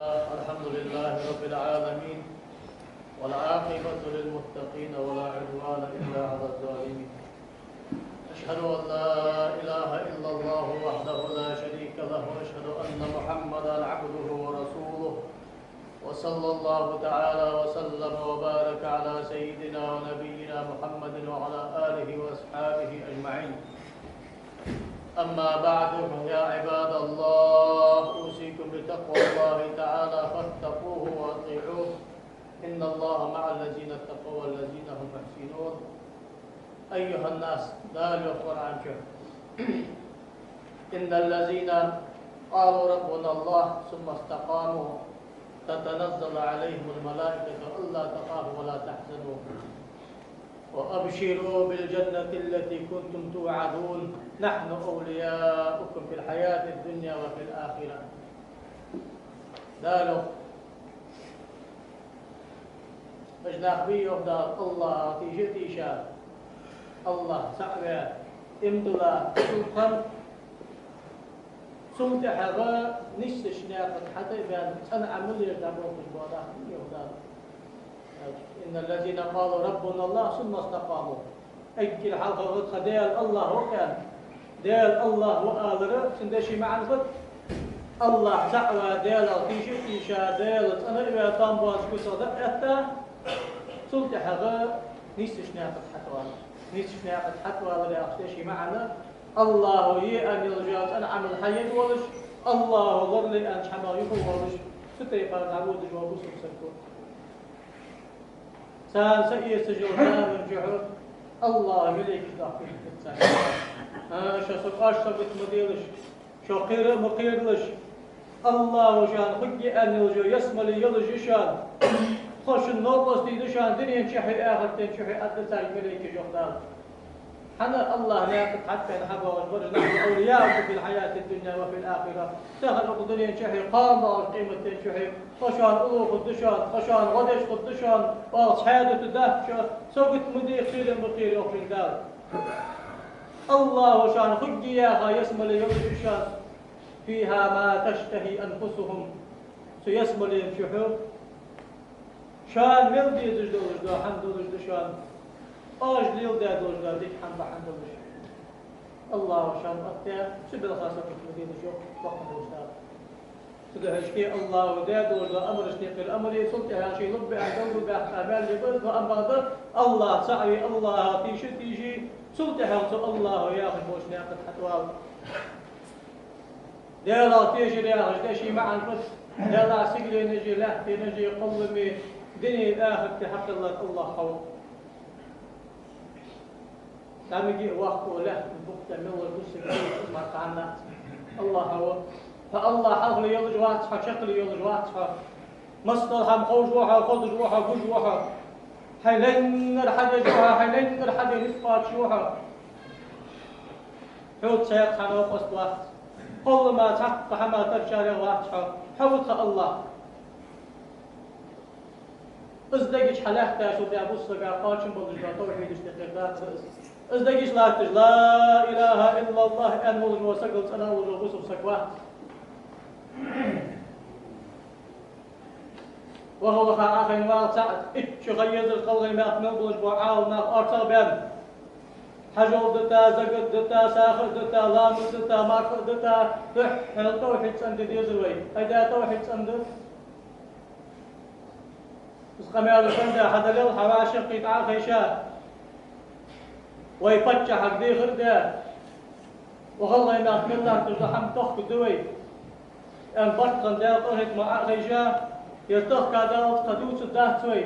الحمد لله رب العالمين والعاقبة للمتقين ولا عدوان إلا على الظالمين. أشهد أن لا إله إلا الله وحده لا شريك له وأشهد أن محمدا عبده ورسوله وصلى الله تعالى وسلم وبارك على سيدنا ونبينا محمد وعلى آله وأصحابه أجمعين. أما بعد فيا عباد الله أوصيكم بتقوى الله تعالى فاتقوه وأطيعوه إن الله مع الذين اتقوا والذين هم محسنون. أيها الناس لا يغفر عنكم إن الذين قالوا ربنا الله ثم استقاموا تتنزل عليهم الملائكة ألا تخافوا ولا تحزنوا وأبشروا بالجنة التي كنتم توعدون نحن أولياؤكم في الحياة الدنيا وفي الآخرة. دالو أجناح بيوم دار الله تيشا الله سعبا امدلا سلطان سلطة حغا نشتش ناقض حتى بان أنا عمل يردابوك البوضاء يهدار إن الذين قالوا ربنا الله ثم استقاموا أجل حلقة خديال الله وكان ديال الله وآذره سندشي معرفة الله سعوى ديال تيشا ديال أنا إبا تنبواز كسر حتى سلطة حغا نشتش ناقض حتوى ولا أخشي معنا الله يأن يلجأت أن عمل حيث ولش الله ضر لي أن شحما يفو ولش ستريقا نعود جواب سبسكو سان سئي سجل سان الجحر الله مليك داخل التسعي شو سقاش سبت مديرش شو قير مقيرلش الله وشان خجي أن يلجو يسمل يلج شان خوش النوبس دي شان دنيا شحي آخر تنشحي أدساي مليك جهدال حنا الله ناقض حتى نحبه ونبرج نحن أولياؤكم في الحياة الدنيا وفي الآخرة سهل الدنيا شحي قامة قيمة تنشحي خشان ألوف الدشان خشان غدش الدشان وصحادة الدهشة سوقت مدير خير المقير يوفي دار الله وشان خجي ياها يسمل يوشان فيها ما تشتهي أنفسهم سيسمل يمشحو شان ملدي دجدو حمد دجدشان أجل يلدى دوجدار ديك حمد دلش الله وشان أطيع سبيل خاصة مدير الشوق وقت الوشتار تدهشكي الله وداد ولا أمر اشتيق الأمر سلطة شيء لب عن دول بأعمال لبرد وأمر الله سعي الله تيجي سلطة الله ياخذ بوش ناقد حتوال ديلا تيجي ياخذ دشي مع الفس ديلا سجل نجي لحتي نجي قلمي دنيا الآخر تحق الله حول تامجي وقت وله بوقت مول بوسك ما قعنا الله هو فالله حقل يلج واضحة شكل يلج واضحة مصدر هم خوش وحا خذ جوحا بوج وحا حيلين الحد جوحا حيلين الحد نسقات شوحا حوت سيق حنا وقصد واحد كل ما تحق حما ترشاري واضحة حوت الله ازدقش حلاحتا شو دي أبوس لقا قاشم بلجا توحيد اشتقاقات ازدقش لاكتش لا إله إلا الله أن ولج وسقل سنة ولج وبوسب سكوات وهو خاخين والسعد اتشغيز القلغي ما أحمل بلج وعاو ما أرسل بيان حجو دتا زقد دتا ساخر دتا لامر دتا مارفر دتا تح التوحيد سند ديزوي هيدا توحيد سند بس قميال سند حدا ليل حواشق قطع خيشات ويفتش حق دي غرده وغالله ما أحمل الله تزحم تخك دوي أن بطقن دا طهت مع غيجا يرتخ كادال قدوس الدهت سوي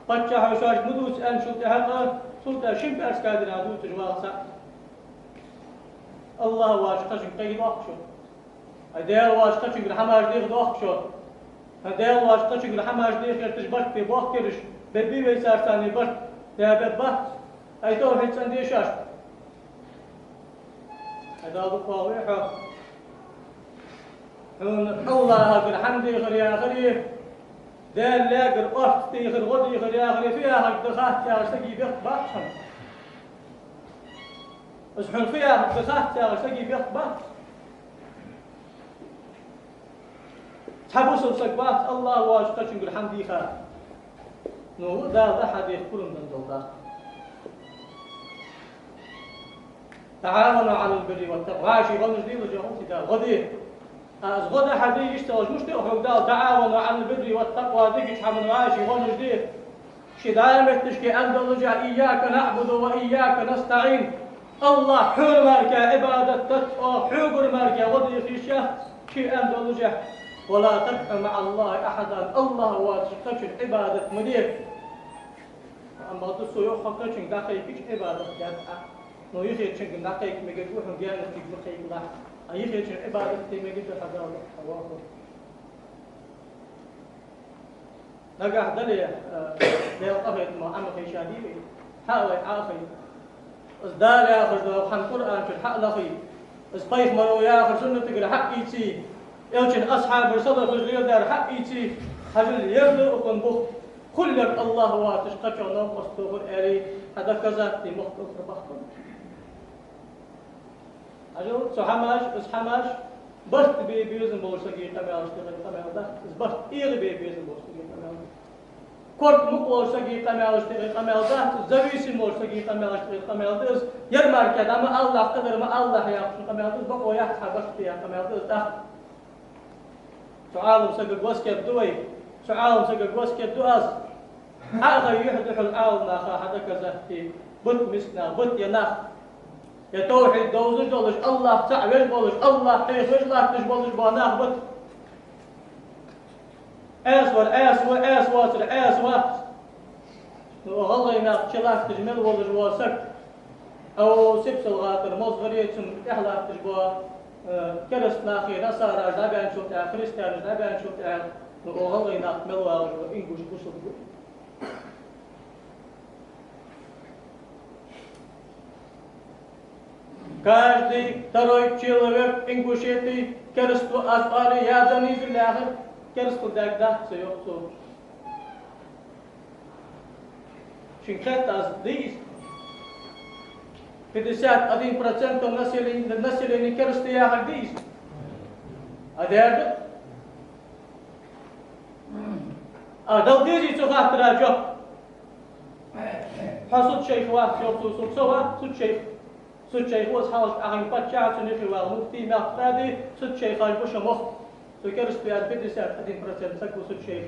فتشح وشاش مدوس أن شلت هذا سلطة شمت أسكادر عدو تجوال سعد الله واشقشن قيد وقشو هدير واشقشن رحماش ديخ دوقشو هدير واشقشن رحماش ديخ يرتش بشتي بوكرش ببي ويسارساني بشت دا ببت أي توحيد سندي شاش هذا بقاويحه الله أقول حمدي غير يا غري دال لاقر أختي غير غدي غير يا غري فيها حق دخات يا غسقي بيخ باتشم اسحن فيها حق دخات يا غسقي بيخ بات حبوس السقبات الله واجب تشنقل حمدي خا نو دا حديث كلهم من دولدا تعاونوا على البر والتقوى عاشي غنج دي وجههم كده غدي از غدا حديث يشتغل مش تأخذ دا تعاونوا على البر والتقوى ديك حمن عاشي غنج دي شدايمة تشكي أندلجة إياك نعبد وإياك نستعين الله حور ماركة عبادة تتقى حور ماركة غدي خيشة شي أندلجة ولا تدع مع الله أحدا الله واتشتشن عبادة مدير أما دسو يوخطشن داخيكش عبادة جادة نو يخيشن داخيك مجد وحن جانة تجبخيك الله يخيشن عبادة مجد حدا الله نجح دليل ديال قفيت مع عم خيشادي حاول عافي ازدال ياخذ حن قرآن في الحق لخي اسقيف مرو ياخذ سنة تقرا حق يتي يوجد أصحاب الصدق الغير دار حق يتي هجل يرد وكن بخ كلك الله واتشقك ونوم واستغفر إلي هذا كذا في مخطوط ربحكم هجل سحماش اسحماش بست بيزن بورسقي قماش تغير قماش بست إيغ بيزن بورسقي قماش كورت مقورسقي قماش تغير قماش زويسي مورسقي قماش تغير قماش يرمار كذا ما الله قدر ما الله ياخذ قماش بقوا يحصل بست يا قماش سعالم سقق وسكت دوي سعالم سقق وسكت دوأس أغا يحدح العالم ناخا حدا كزهتي بط مسنا بط يناخ يتوحي دوزش دولش الله تعويش بولش الله حيخوش الله تشبولش باناخ بط آس واسر آس واحد وغالي ناخ شلاك تجمل ولش واسك أو سبس الغاتر مصغريتم إحلاك تجبوها كرست ناخي نصارى جابان شوت كريستيان جابان شوت وغلي ناخ ملوا وإنجوش بوصل Каждый второй человек ингушетий керсту аспари ядани зуляхи керсту дагда сойоксу. Шинкет аз дис 51% населения керсту яхар дис. А дерде? А дал дизи цуха траджо. حصل شيخ واحد يوصل سوا صوت شيخ صوت شيخ وصحاش أغني بتشعر سنيخي والمفتي مقتدي صوت شيخ البوش مخ سكرس في البيت سات 30% سكو صوت شيخ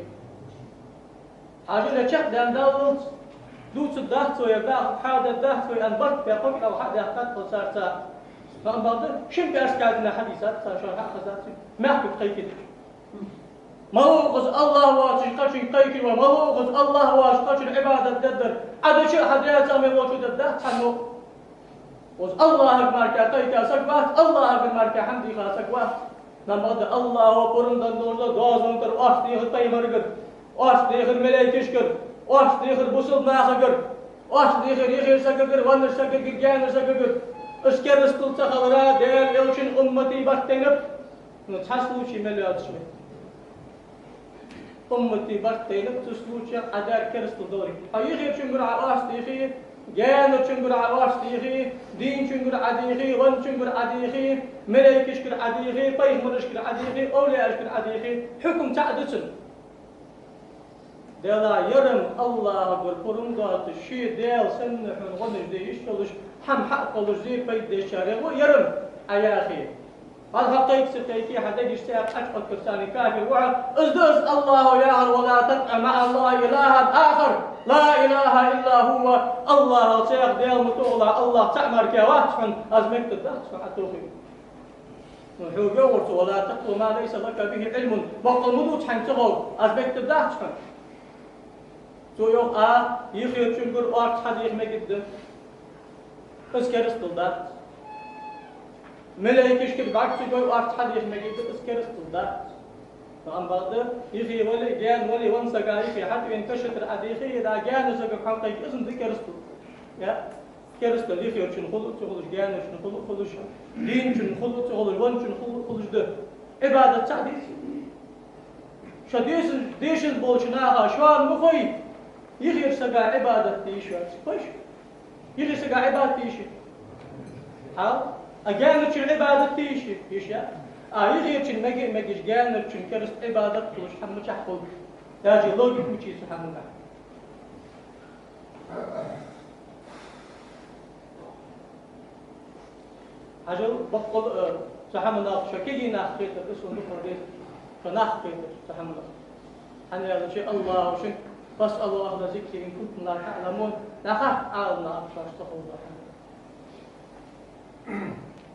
حاجة لشق دان داولت دوت الدهت ويبدأ حاد الدهت وينبرت يقول أو حد يحتاج صار سا فأنبض شن كاش كاتنا حديثات صار شو حق ما حكي قيكت ملوغز الله واشقاش قيكي وملوغز الله واشقاش العبادة ددر هذا شيء حديث أمي وجود الدهت حنو وز الله أكبر كقيكا سكوات الله أكبر كحمدي خاسكوات نمد الله وقرن دندور دوازون كر أشتي خطي مرجر أشتي خر ملاك كر أشتي خر بوسل ناخر أشتي خر يخير سكر ونر سكر جان سكر أشكر استل سخلرا دير يلشين أمتي بحتينب نتحسلو شي مليات شوي أمتي بحتينب تسلو شي أدار كرستل دوري أيخير شنقر أشتي خير جان شنقر أشتي دين شنقر عديخي ون شنقر عديخي ملاك شكر عديخي طيب مرشكر عديخي أولياء شكر عديخي حكم تعدسن دلا يرم الله بالقرون ذات الشيء ديال سن غنج دي يشتغلش حم حق قلش دي بيد دي شارع ويرم أياخي الحقيقة ستيكي حدا يشتاق أشقى كرساني كافر وعد ازدز الله ياهر ولا تدع مع الله إلها آخر لا إله إلا هو الله سيق ديال متوغلا الله تعمر كواحد أزمك تدخل حتوخي نحو يورت ولا تقل ما ليس لك به علم وقل مدوت حن تغل أزمك تدخل سو يوم يخير شنقر أرد حديث مجد اسكر استلدات ملايكش كده بعد سجوا أرد حديث مجد اسكر استلدات فأم بعد يخي ولي جان ولي ونسى قايخي حتى ينكشف الحديثي إذا جان وسجوا حقيقي اسم ذكر استل يا كرستل يخير شن خلص جان شن خلص دين شن خلص ون شن خلص ده عبادة تعديس شديس ديش البولشناها شوان مخوي يخير سجا عبادة تيشو كويش يخير سجا عبادة تيشو حال أجانب شن عبادة تيشو يشيا آيه için megi gelmek için kerist ibadet kılış hamı çahkul. Daji logik mi çiğsi hamı da. Acil bakkol sahamına şakegi nahkıydır. Isundu kurdayız. Nahkıydır sahamına. Hani yazı şey Allah için فاسألوا أهل ذكر إن كنتم لا تعلمون نخاف عالمنا أبشار استغفر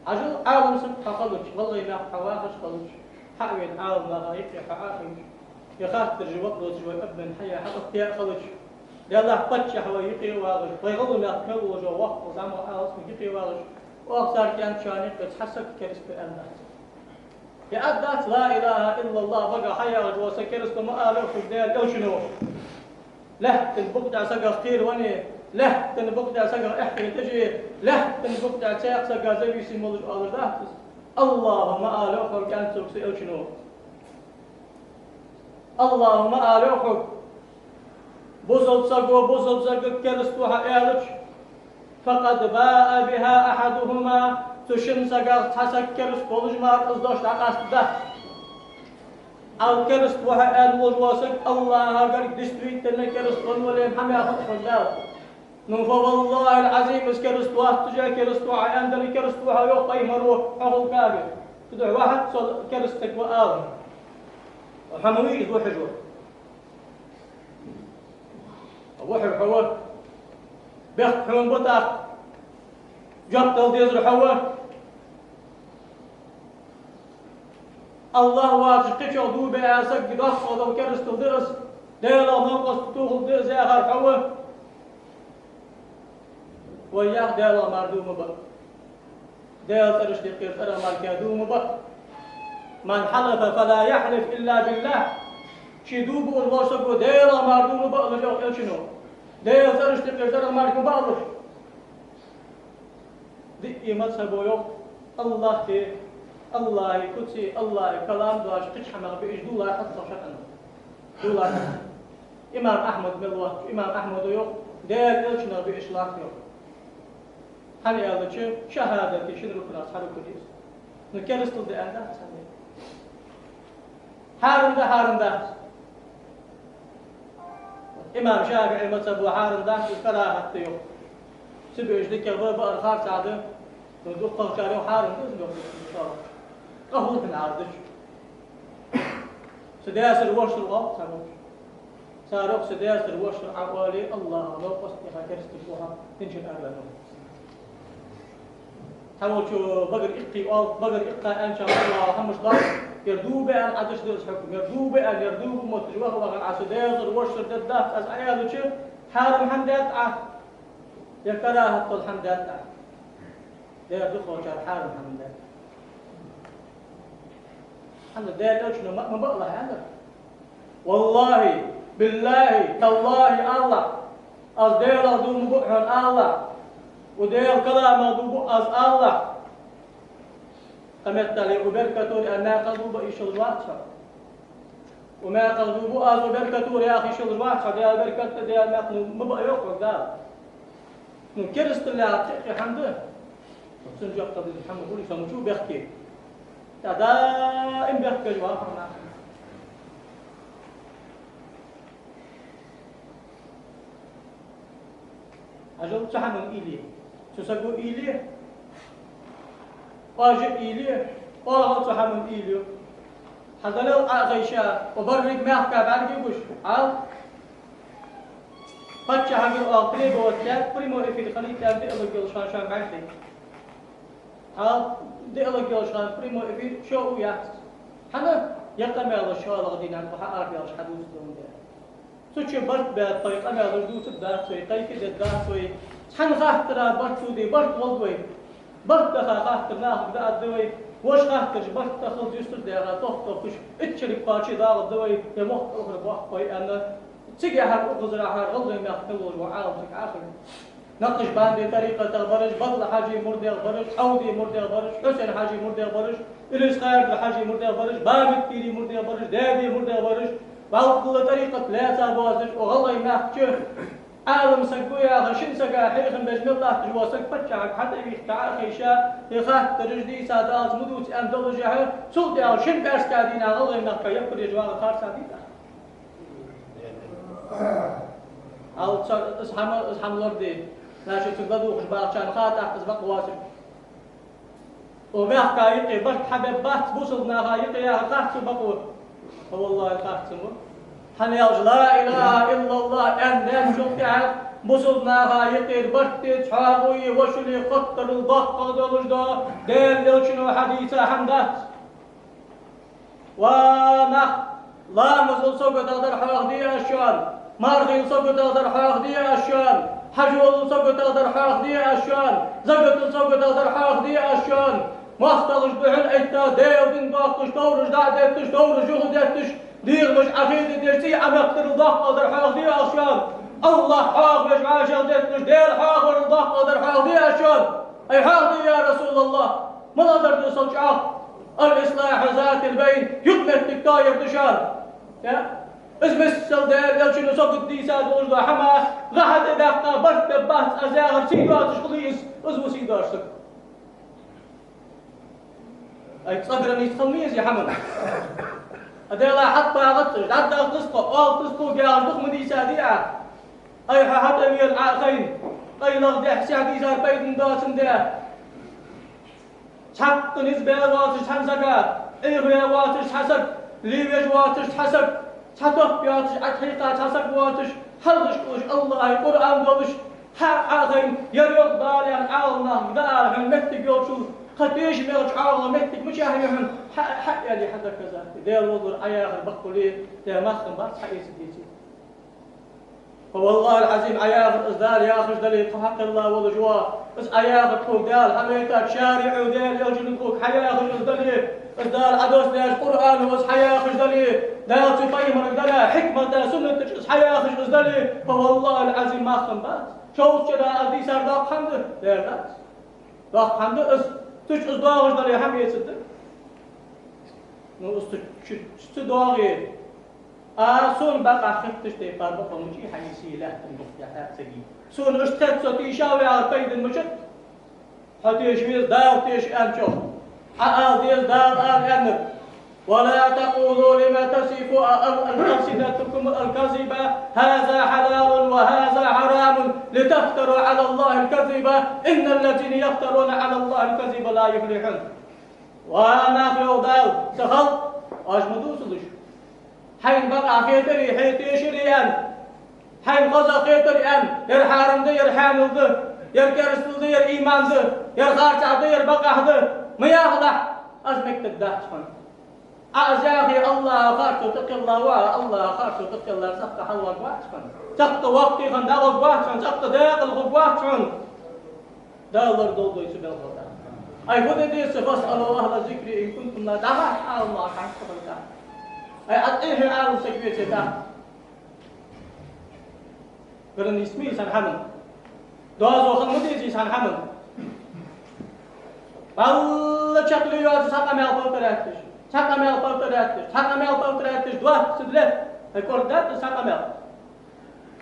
عجل عالم سبحة قلوش والله ما حواخش قلوش حاول عالمنا غايق يحاخش يخاف ترجوك وتجوك أبن حيا حقق يا قلوش يلا بتش حوا يقي واغش ويغلو ما كل وجو وقت وزعم عالم يقي واغش وأكثر كان شانك بتحسك كرست بأمنات يا أدات لا إله إلا الله بقى حيا وجوسك كرست ما أعرف في الدير أو شنو له تنبقع سقى خير وني له تنبقع سقى احكي تجي له تنبقع ساق سقى زي بيسمول الله اللهم آلوخر كان تسوكسي أو شنو اللهم آلوخر بوزل سقى كرستوها إيالوش فقد باء بها أحدهما تشن سقى تحسك كرست بولج مار أصدوش لقاست ده أو كرست واحد أدول واسق الله هاجر دستويت تنا كرست ونولين هم يأخذ خدام نوفا والله العظيم بس كرست واحد تجا كرست واحد عندنا كرست واحد يقطع مرو حول كابر تدعو واحد صل كرستك وآل وحموي ذو حجور وحر حوا بيخ حون بطاق جبتل ديزر حوا الله واجقك عدو بأسك قدخ ولو كرست الدرس ديلا منقص تطوغ الدرس يا غار حوا وياك ديلا مردوم بق ديلا ترش دقير ترى مالكادوم بق من حلف فلا يحلف إلا بالله شدوب الواسق ديلا مردوم بق لجوك شنو ديلا ترش دقير ترى مالكادوم بق دي مذهب يوم الله كي الله كتسي الله كلام دواش قش حمق بإيش دولار حتى شكنا دولار إمام أحمد ملوه إمام أحمد يوم دير إلشنا بإيش لاخ يوم هني هذا شيء شهادتي شنو كنا أصحاب كريس نكرست الدي أندا سامي هارن ده إمام شافعي مذهب وهارن ده الكراهة يوم سبيش ذيك الغرب أرخار سعده ندوق قشاري وحارن ده إن شاء الله قهوة من عردش سداس الوش الغاب ساروق سداس الوش العوالي الله لو قصدي هكرست فوها تنشن أهلا حاول شو بقر إقي أن شاء الله همش ضرب يردو بأن عدش درس حكم يردو موت جواه وغن عسداس الوش الددات أز عيال وشو حارم حمدات يكراهة طول حمدات دير دخل شار حارم حمدات هذا دير شنو ما بقى هذا والله بالله تالله الله از دير دوم بحن الله ودير كلام دوم از الله قمت لي وبركته أنا قلبه إيش الوقت وما قلبه از وبركته يا أخي شو الوقت دير بركته دير ما بقى يقعد ده نكرست اللي أعطيك حمده سنجاب قبل الحمد قولي سمشو بيحكي دائم بيحكي جواب أجل سحمن إيلي سسقو إيلي واجب إيلي والله سحمن إيلي هذا لو أغيشا وبرك ما يحكي بعد يقولش عال فتش هاجر أقرب وتلاقي بريمو في الخليج تبدأ لك شان بعدين عال دقلك يوشان بريمو في شو يحس حنا يقام على الشغل غادينا بحق ياش حدوث دون ده سوتش برت بطريقه ما دوت الدار سوي قيك الدار سوي حن خاطر برت سودي برت والوي برت خاطر ناخذ ده الدوي وش خاطر برت تاخذ يستر ده توقف اتشري باشي ده الدوي يمخ اخر بوح انا تيجي حق غزرا حق غلط ما تقول وعاوزك اخر نقش باندي طريقة البرج بطل حاجي مرضي البرج عودي مرضي البرج حسين حاجي مرضي البرج إليس خير حاجي مرضي البرج بابت كيري مرضي البرج دادي مرضي البرج بعض كل طريقة لا تابوزش وغلط ما تشوف عالم سقويا غشين سقا حيخن بسم الله تجواسك فتشعك حتى يختار خيشا يخاف ترجدي سادات مدوت أن دلجها سلطة أو شن بأس كادين أغلى إنك يبقر يجوان خار ساديتا أو اسحم لردي لا شو تقدروا خش باقشان خاطع أسبق واسب وبيح كايقي بس حبيب بات بوصلنا كايقي يا خاطر بقول والله خاطر حنيال لا إله إلا الله أن شوكها بوصلنا كايقي برتي تحاوي وشلي خطر البق دلجدا دير يلشنو حديثة حمدات ونخ لا مزل سوق تقدر حاق دي أشيان مارغي سوق تقدر حاق دي أشيان حجول سوق تقدر حاق دي أشيان زقت سوق تقدر حاق دي أشيان مختلج بحن ايتا ديل دين باقش دورج دعدتش دورج جهدتش دير مش عقيدة ديرتي عم يقتل الضغط قدر حاق دي أشيان الله حاق مش عاشر ديتش دير حاق والضغط قدر حاق دي أشيان أي حاق دي يا رسول الله ما نقدر نوصل عاق الإصلاح ذات البين يدمت تكتاير دشان يا اسم السلدان يلشنو سوق الديسات وجدوا حماس غحد دقة برت بحث أزاغر سيداتش خليص اسمه سيداتشك أي تصبر أن يتخلميز يا حمد أديلا حتى غطش عدى قسطة أول قسطة جاء ضخم ديسات ديعة أي حتى ميل عاقين قيلغ ديح سيح ديسات بيت داسن ديح شحط نسبة واتش حنسكا إيه واتش حسك ليبيج واتش حسك شحطه بياتش حقيقة حسك واتش حلقش كوش الله القرآن دولش حاقين يريض داريان عالنا دار من متك يوشو خطيش ميرج عالنا متك مش يهمهم حق يلي حدا كذا دير وضر عياغ البقولي دير مخن بس حقيس ديتي فوالله العظيم عياغ الإصدار ياخذ دليل حق الله والجوا بس عياغ الكوك دال حميتك شارع وديل يوجد الكوك حياغ الدليل إصدار عدوس ليش قرآن وس حياغ دليل دال تفهم الدلا حكمة سنة تجلس حياغ دليل فوالله العظيم ما خن بس شوف كذا أدي صار ضاق حمد دير بس ضاق حمد اس تج إصدار دليل حميت صدق نو استدواغي سون بقى خفتش تيفار بقى مجي حيسي لا تنبقى سجي سون اشتت صوتي شاوي على قيد المشط حتى يشويز دار تيش أنشو عاديز دار أمر ولا تقولوا لما تصف ألسنتكم الكذبة هذا حلال وهذا حرام لتفتروا على الله الكذبة إن الذين يفترون على الله الكذب لا يفلحون وأنا في أوضال سخل أجمدوا صلش حين بقى خيتري حيتي شريان حين قضى خيتري أن يرحارم دي يرحان ده يركرسل دي ير إيمان ده يرخارج ده يربقى ده ما يخلع أزمك تدهش فن أعزاقي الله خارج تقي الله وعلى الله خارج تقي الله سقط حلوك واحد فن سقط وقتي فن دالك واحد فن سقط داقل واحد فن دالر دولدو يسبيل الله أي خذ دي فاسألوا أهل الذكر إن كنتم لا تعلمون الله حق قبلك أي أطيح العالم سكبيت ستا قرن اسمي سان حمد دوازو خدمتي سان حمد الله شكلي يوازو ساقا ميل بوتراتش ساقا ميل بوتراتش ساقا ميل بوتراتش دوات سدلت أي كوردات ساقا ميل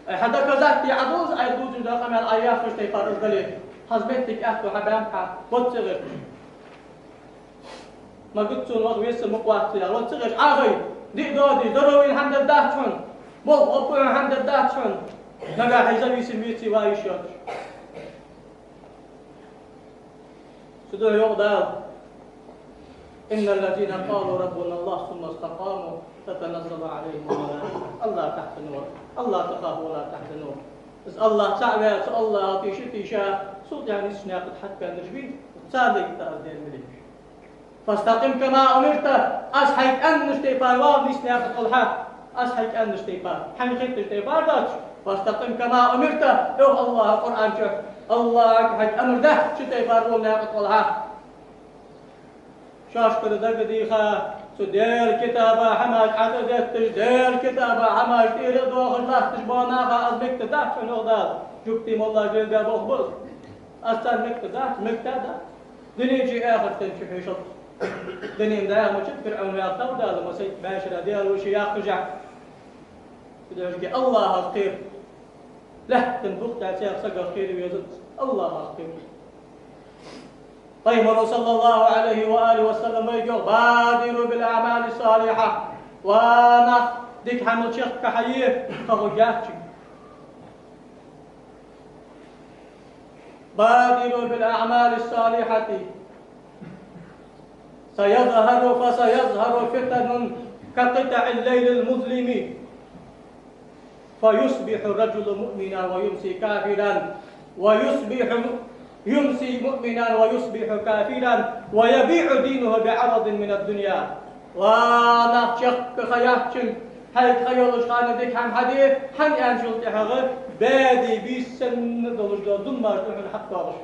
أي حدا كذات يعدوز أي دوز ساقا ميل أياف فشتي فارز دليل حزبتك أهتو حبامحا بوتسغر ما قلت الوقت ويسر مقوات يا وتسغر عاغي دي دودي دروين حمد الدهتون بول أبوين حمد الدهتون نجا حيزبي سميتي وايشوت سدوا يوضع إن الذين قالوا ربنا الله ثم استقاموا تتنزل عليهم الملائكة الله تحت النور الله تخاف ولا تحزنوا بس الله تعبت الله تيشا صوت يعني سناقد حتى نرجبي صادق تأذي الملك فاستقم كما أمرت أصحيك أن نشتيبار وابني سناقد الحق أصحيك أن نشتيبار حين خيط نشتيبار داتش فاستقم كما أمرت يو الله القرآن شوف الله حيك أمر ده شتيبار وناقد الحق شاش كده دقديخة دير كتابة حماش عددتش دير كتابة حماش دير دوخ الله تجبوناها أزمك تداش شنو دال جبتي والله جلدا بخبز أستان مكتداش مكتدا دنيجي آخر تنشي شط دنيم دا مشت فرعون ياخذ دال مسيت باشر ديال وشي ياخجع بدوشكي الله الخير لحتن بوقت سيغسق خير ويزد الله أخير طيب صلى الله عليه وآله وسلم يقول بادروا بالأعمال الصالحة وانا ديك حمل شيخ كحيه فغجاتك بادروا بالأعمال الصالحة فسيظهر فتن كقطع الليل المظلم فيصبح الرجل مؤمنا ويمسي كافرا يمسي مؤمنا ويصبح كافرا ويبيع دينه بعرض من الدنيا وانا شق خياتشن هاي خيالش خانه ديك هم حدي حن انشل تحقق بادي بيسن دولش دون ماجدون حق دولش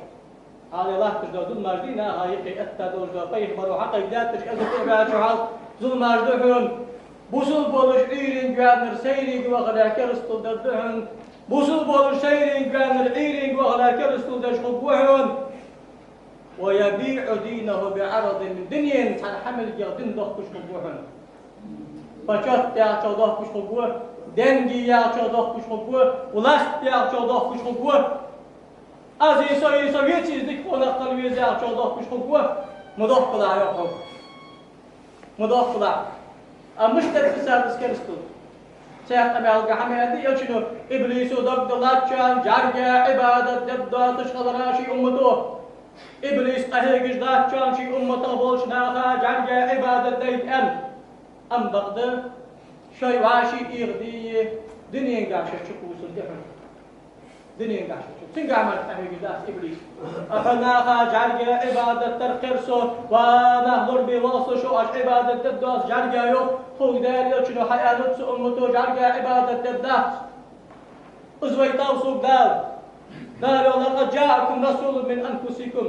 على الله تجدون ماجدينا هاي قيئتا دولش دول قيح برو حق يداتش أزل تبعات شحال ظل ماجدون بوصل بولش عيرين قادر سيرين وغلا كرستو ددهن بوصل بولش سيرين قادر عيرين وغلا كرستو دشخبوهن ويبيع دينه بعرض من دنيا حمل جادين دخش خبوهن بچات يا چوداه كش خبوه دنگي يا چوداه كش خبوه ولست يا چوداه كش خبوه از ایسا یه چیز دیگه خونه قلبی یا چوداه كش خبوه مداخله يا خب مداخله مش تتسابس كرستو سيحت أبي ألقى حميدي يلشنو إبليس ودق دلاتشان جارجا عبادة دبدا تشغل راشي أمته إبليس أهيجش داتشان شي أمته بولش ناخا جارجا عبادة ديت أم بغدا شوي واشي إغدي دنيا قاشة شكوس الدحن دنيا قاشة تنقع عمل أهيجش دات إبليس أحناخا جارجا عبادة ترقرسو ونهضر بوصو شو أش عبادة دبدا جارجا يو خوك داري يلشنو حيانوت أمته جارجا عبادة دبدا أزوي توصوك قالوا لقد جاءكم رسول من أنفسكم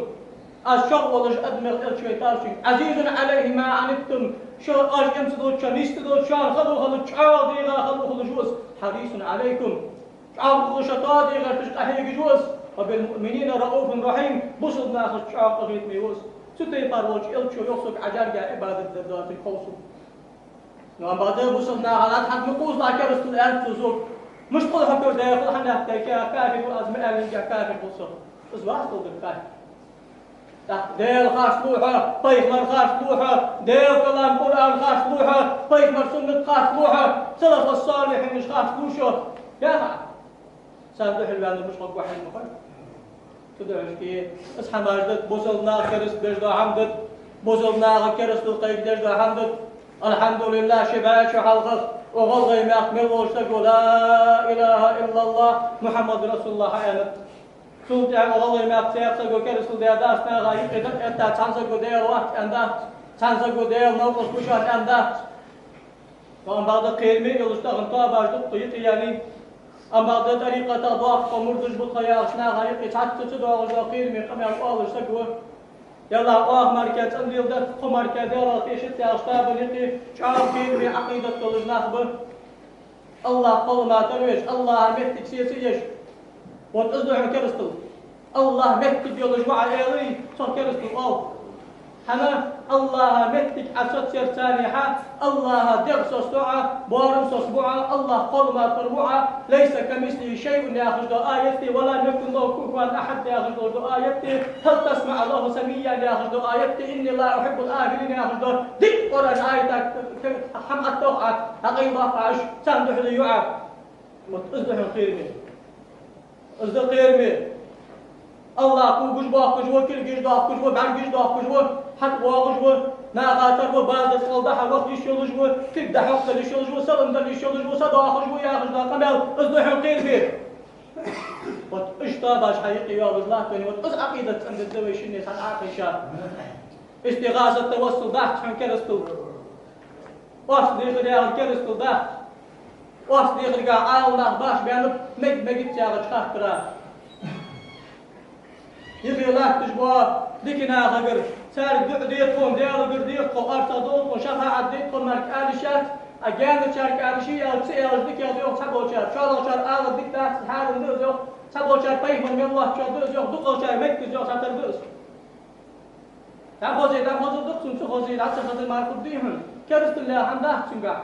الشغل أدمغ الشيطان عزيز عليه ما عنتم شو أج أمسدوا شنيستدوا شان خلوا شعادي خلوا جوز حريص عليكم شعاد شطادي تشقحي جوز وبالمؤمنين رؤوف رحيم بصد ناخذ شعاد قريت ميوز ستي طاروج إلشو يوصك عجارجا عبادة ذات الخوص نعم بعد بصد ناخذ حد مقوز لا كرست الآن تزوج مش كل حكوا داخل حنا كافي والأزمة اللي كافي بوصل بس واحد طول الكافي ديل خاص لوحة طيب مر خاص لوحة ديل كلام قرآن خاص لوحة طيب مر سنة خاص لوحة سلف الصالح مش خاص لوحة يا أخي سامدح البان مش خب واحد مخل تدعش كي اصحى ماجدت بوصلنا كرست بجدا حمدت بوصلنا كرست القيد بجدا حمدت الحمد لله شبعت شحالخ وغلغي ما أكمل واشتقوا لا إله إلا الله محمد رسول الله حيانت سلطة وغلغي ما أكسيقسقوا كرسل دي أداسنا غايب إدت إتا تنسقوا دي الوقت أندات تنسقوا دي الموقف بشار أندات وأن بعد قيمي يلشتغن طاباجدت طيطي يعني أن بعد طريقة ضعف ومردج بطخيا أشنا غايب إتحدت تدعو غجا قيمي قمي الأول اشتقوا يلا الله مركز أنديل دت خمركز يلا تيشت يا أشتاب نقي شعار كير بعقيدة الجناخبة الله قل ما ترويش الله مهتك سيسيش وتأذنه كرستل الله مهتك بيولج وعلي صار كرستل حنا الله مهتك عسد سير سانحة الله دغس سوعة بارم سوعة الله قل ما تروعة ليس كمثله شيء ياخذ آيتي ولا يكن له كفوا أحد ياخذ آيتي هل تسمع الله سميا ياخذ آيتي إني لا أحب الآخرين ياخذ ذكر قرآن آيتك حمد توقع أقيم عش سندح لي يعب وتأذنه قيرمي أزد قيرمي الله كوجش باكش وكل جش داكش وبعجش داكش حتى واغش ناقاتر وبعد الصلدح وقت يشولش وكده حق يشولش وسلم ده يشولش وصداخش وياخش ده قبل أصدح قيرمي واشتابش حقيقي يا الله كني وتأز عقيدة عند الزويش الناس عاقشة استغاثة توسل ده عشان كرستو واصدق ده كرستو ده واصدق ده عالنا باش بيانو مجد يا غش خاطره يبي الله تجوا ديكنا غير سار ديتكم ديال ديتكم ارتدوكم شفاعة ديتكم مرك آلشات أجان شارك آلشي ألسي ديك يا سبوا شار شال شار ديك تحت حال دوز سبوا شار طيب من الله شار دوز دق شار مكت جو ساتر دوز تأخذي دق سنت خذي لا تأخذي ما كديهم كرست الله حمده سنجا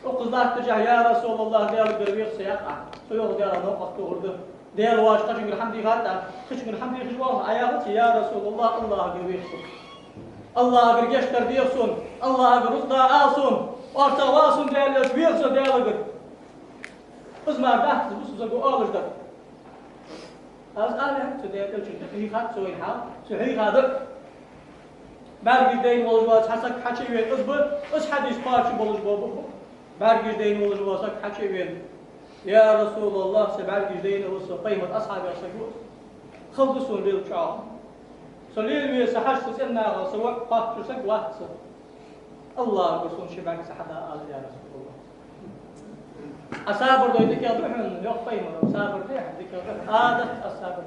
وقزلات تجاه يا رسول الله ديال قربيق سيقع سيوغ ديال نوقف تغرده ديال واش خشن الحمد غاتا خشن الحمد خجوه عياغتي يا رسول الله الله قربيق الله قرقش ترديقسون الله قرصدا آسون وارتغواسون ديال الشبيقسو ديال قرب ازمار دهت بس زقو آلش دك از آله سديال الشبيق حقيقات سوين حال سحيق هذا برگردین ولجواز حسک حچی وید از بود از حدیث پارچی ولجوا بود برگردین ولجواز حچی وید یا رسول الله سه برگردین وسو قیمت اصحاب اسگوس خلصون لیل چاو سلیل وی سحش سنا غسوا قات سگ وقت الله رسول شبك سحدا آل يا رسول الله أصابر دوي دكيا بحن يوم قيمة أصابر ده دكيا بحن عادة أصابر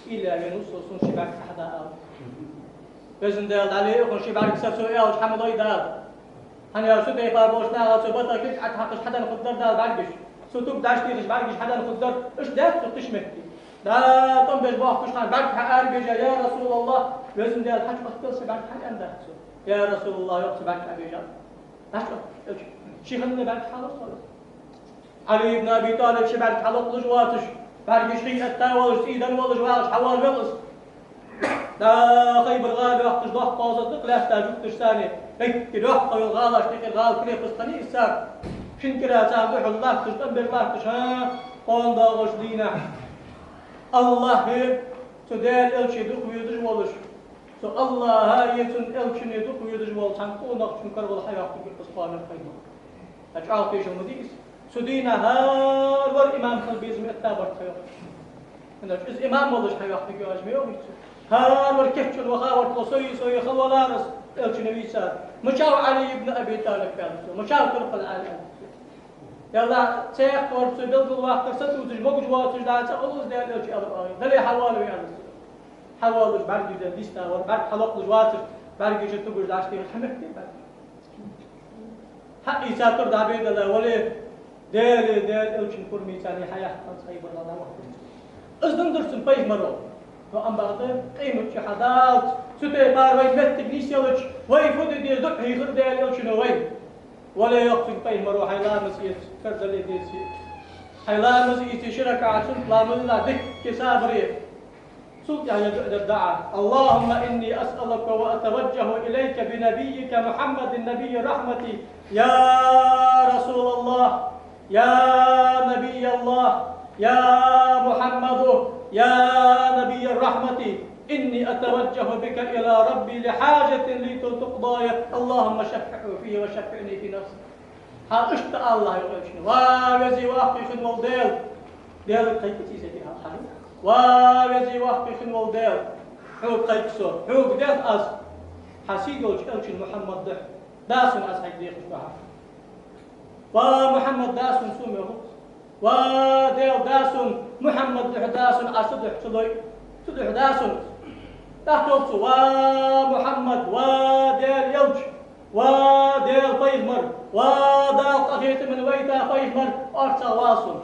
إلى ينوصل شبك سحدا آل بزن دال عليه يكون شي بعد كسر سويا وش حمد دال هني شو ده يقال بوش ناقة شو بطل كيف حتحقق حدا نقدر دال بعدش شو توب داش تيجي بعدش حدا نقدر إيش ده تشمت دا طن بيش باخ كش خان بعد حقار بيجا يا رسول الله بزن دال حج بطل سبعد حج عنده يا رسول الله يوم سبعد بيجا أشوف شي خلنا بعد حالة صار علي بن أبي طالب شي بعد حالة لجواتش بعد شيء التاول سيدا ولجواتش حوال بلص دا خيبر غالي وقت جدوح قوزتك لا استاجوك تشتاني هيك جدوح قوي الغالة اشتكي الغال كلي قسطني إسار شنكرا سامح الله تشتن بالله تشان قول دا غش دينا الله هي تدال الشي دوك ويدج ولش سو الله هاي تن الشي دوك ويدج ولش عن كون نقش مكرر الحياة في قسطان الخيمة أجعل في جمديس سو دينا هار والإمام خلبيزم التابر خيار إذا إمام ولش حياة في جواجمي هار وركبت الوخاور تصوي سوي خولارس الجنوي سار مشاو علي بن أبي طالب كانت مشاو طرق العالم يلا سيق ورسو بلد الوقت ستو تجمع جوات تجدع سأقولز ديال الشيء أضرب دلي حوالو يعني حوالوش برجي ديال ديستا وربرج حلق الجوات برجي شتو بجدعش تيغ حمكتي حقي ساتر دعبيد الله ولي ديال الشيء فرمي تاني حياة صحيح الله وقت أزدن درسن بيه مرو وأم بعضهم قيمة شحادات سوتي بار وين مت بنيسيلش ويفود دي دق هيخر ديال شنو وين ولا يقصد بيه مرو حيلان مسيت كرزلي ديسي حيلان مسيت شركة عشان لا ملا دك كسابري صوت يعني الدعاء اللهم إني أسألك وأتوجه إليك بنبيك محمد النبي رحمتي يا رسول الله يا نبي الله يا محمد يا نبي الرحمة إني أتوجه بك إلى ربي لحاجة لي تقضى اللهم شفعه فيه وشفعني في نفسي حاشت الله يقول شنو وازي واقي خن والديل ديال قيتي سيدها حي وازي واقي خن والديل حوق قيتسو حوق ديال أس حسيدو الشن محمد ده داسن أس حيديخ بها ومحمد داسن سومه وديل داسن محمد داسن أصدح تدح داسن تحتوبسو ومحمد وديل يلج وديل فيهمر ودال قخيت من ويتا فيهمر أرسل واصل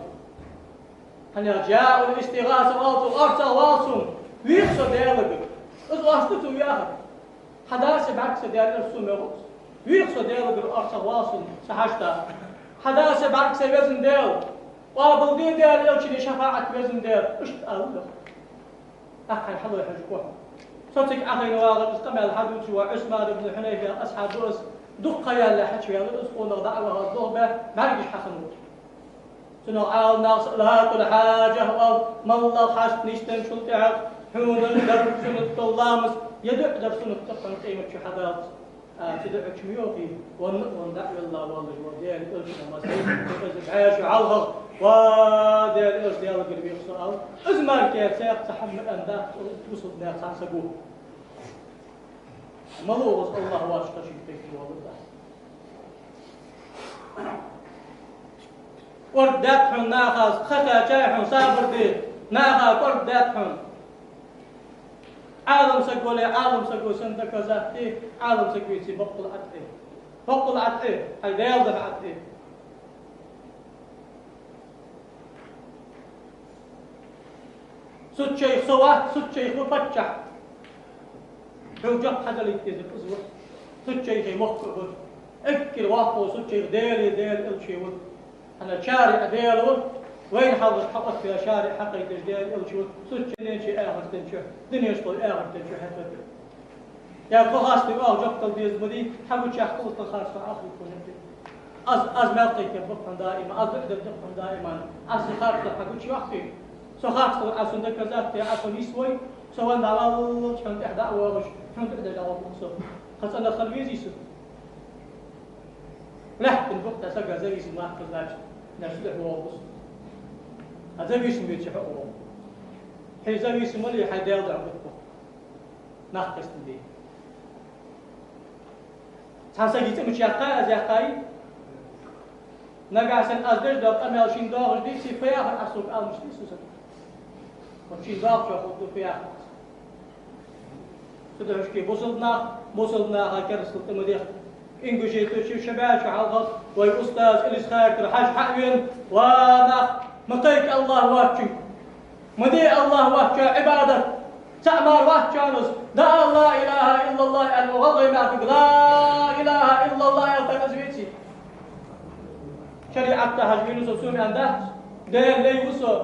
هنا جاء الاستغاثة أرسل واصل ويخسر ديالك إذ أشتتو ياخد حداثة بعكس ديال الرسوم يغوص ويخسر ديالك أرسل واصل سحشتا حداثة بعكس وزن ديال وابلدين ديال يلشني شفاعة وزن ديال اشت أولا أخي حلو يحجكوها صوتك أخي نواغل استمع الحدوث وعثمان بن حنيفة أصحاب رؤس دقة يا حكي يا اسقون دعوة الضربة ما رجش حسنوت سنو عال ناس لها كل حاجة أو ما الله حاسب نيشتن شو تعب حون الدرب سنة اللامس يدع در سنة تقن قيمة شهادات تدع شميوخي وندعو الله والله وديال إلشنا ما سيد بعيش وعالغ وديال إلش ديال قربي السؤال إزمار كيف سيقتحمل أن دا توصل ناس عن سقوه ملوغ الله واشتا شكتك والله وردات حن ناخذ خكا جايحن صابر دي ناخذ وردات حن عالم سقولي عالم سقول سنت كذا عالم سقويتي بقل عتقي بقل عتقي هاي ديال ده عتقي سوت شيخ سوا سوت شيخ وفتح هو جاب حدا اللي يتزق أزور سوت شيخ مخبر اكل واقو سوتشي ديل الشيوت انا شارع ديلو وين حافظ حقك في شارع حقي ديل الشيوت سوتشي لينشي اخر تنشو دنيا شطول اخر تنشو حتى يا قهاس تبقى وجبت البيز مدي حبوا تشاخذ الخاص اخر يكون از ما يعطيك بقطن دائما از بقطن دائما از خارج حقوش وقتي سو خارج از عندك كذا يا عفوا يسوي سو انا والله كنت احد واغش كنت احد جواب مقصود خاص انا خلويزي سو لا البقطه سقى زي اسم ما خلاش نشلح واقص هذا بيسمي تحقه حيزا بيسمي اللي حيداوض عقبه ناقص دي تحسجيت مش يقاي از يقاي نقاسن أزدج داب أمل شين داغش دي سي فياخ أسوق أل مش دي سوسن وشين داغ شو خدو فياخ تدهش كي بوصلنا هكذا سلطة مديح إنجوشي تشي شباب شو حلقات وي أستاذ إليس خاكر حاج حقين وانا مقيك الله واكي مدي الله واكي عبادة تعمر واكي لا الله إله إلا الله المغضي معك لا إله إلا الله يلتنزويتي شريعة تهجمين وسوسومي عنده ديل لي وسو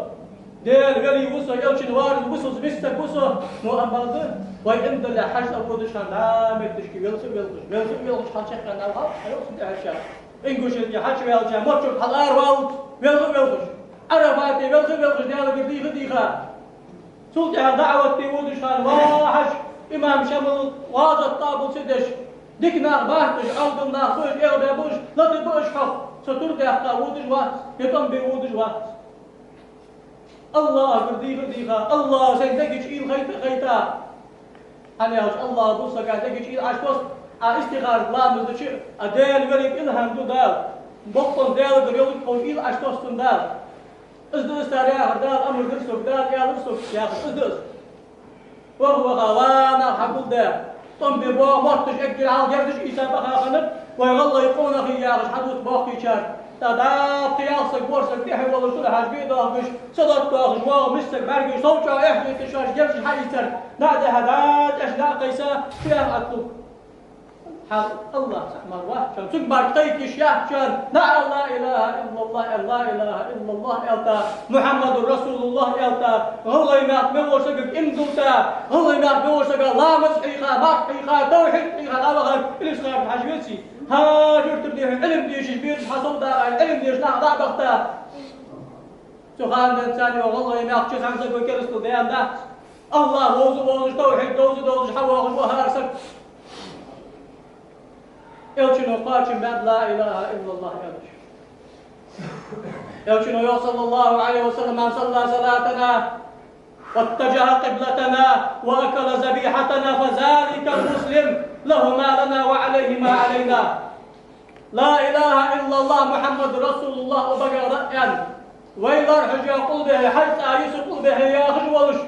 ديل غلي وسو يلشن وارد وسو زبستك وسو مو أمبالده ويند اللي حاج أبودش عن لا مدشكي ويلسو حال شيخ عن الغاب حيوس انت عشان إنقوش اللي حاج ويلجا موتشوك حالار والد ويلسو عرفاتي ويلسو ديال قردي خديخا سلطة دعوة تيودش عن واحش إمام شمل واضح طابل سدش ديكنا باهتش عودنا خوش إغدا بوش لطي بوش حق سترد يحقا ودج واحد يطن بودج واحد الله قرديها الله سيدك شيء خيتا أنا يا الله بوسك عندك شيء عشوس استغار لا مزدش أديل غريب إلهم دال بطن دال غريب قويل عشوس دال أزدس تاريخ دال أمر درسك دال يا درسك يا أخي أزدس وهو غوانا حقول ده طن بوا مرتش أجل على جردش إسابة خاخنب ويغلى يكون أخي يا أخي حدوث باقي شار تداب قياسك ورسك تحي والله شو لحاج بيضاغش صدق داغش واغ مسك برقي صوتشا إحدي تشاش جرش حيثر بعد هداد إحداء قيسا فيها أطلب حال الله سحمر وحشان تكبر قيتش يحشان لا إله إلا الله لا إله إلا الله إلتا محمد رسول الله إلتا غلي ماك بورسك إمدوتا غلي ماك بورسك لا مسحيخا مرحيخا توحيد حيخا لا بغير إليس غير بحاجبتي هاجر تبديه علم ديش بير حصل دا علم ديش نعضع بغتا سخان الإنسان والله ماك شيخ عمسك وكرستو ديان دا الله ووز توحيد دوز حواغش وهارسك يلشنو قاتم بعد لا إله إلا الله يلشنو يا صلى الله عليه وسلم من صلى صلاتنا واتجه قبلتنا وأكل ذبيحتنا فذلك المسلم له ما لنا وعليه ما علينا لا إله إلا الله محمد رسول الله وبقى رأيا ويلر حج يقول به حج آيس يقول به يا خجوالش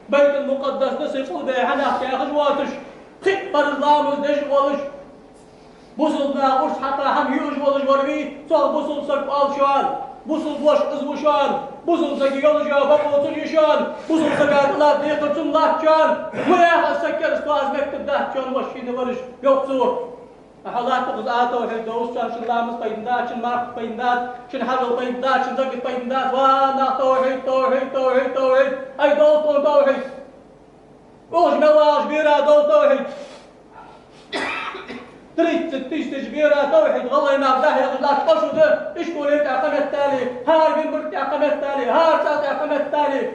بيت المقدس نس يقول به حناك يا خجواتش خبر الله مزدش والش بوصلنا قرص حتى هم يوج والش وربي صار بوصل سك آل شوال بوصل بوش أزمو شوال بوصل سك يولج يا بابا يشان بوصل سك الله ديقة الله شان ويا سكر استواز مكتب ده شان وشين ورش يوصور حالات قضاءات وحيد دوس شان شلامس بيندات شن مارك بيندات شن حلو بيندات شن زق بيندات وانا توحيد أي دوس توحيد وش مواج بيرا دوس توحيد تريد تجبيرها توحيد غلي ما بداه لا تقشوا ده ايش قولي تعقم التالي هار بنبرت تعقم التالي هار ساعة تعقم التالي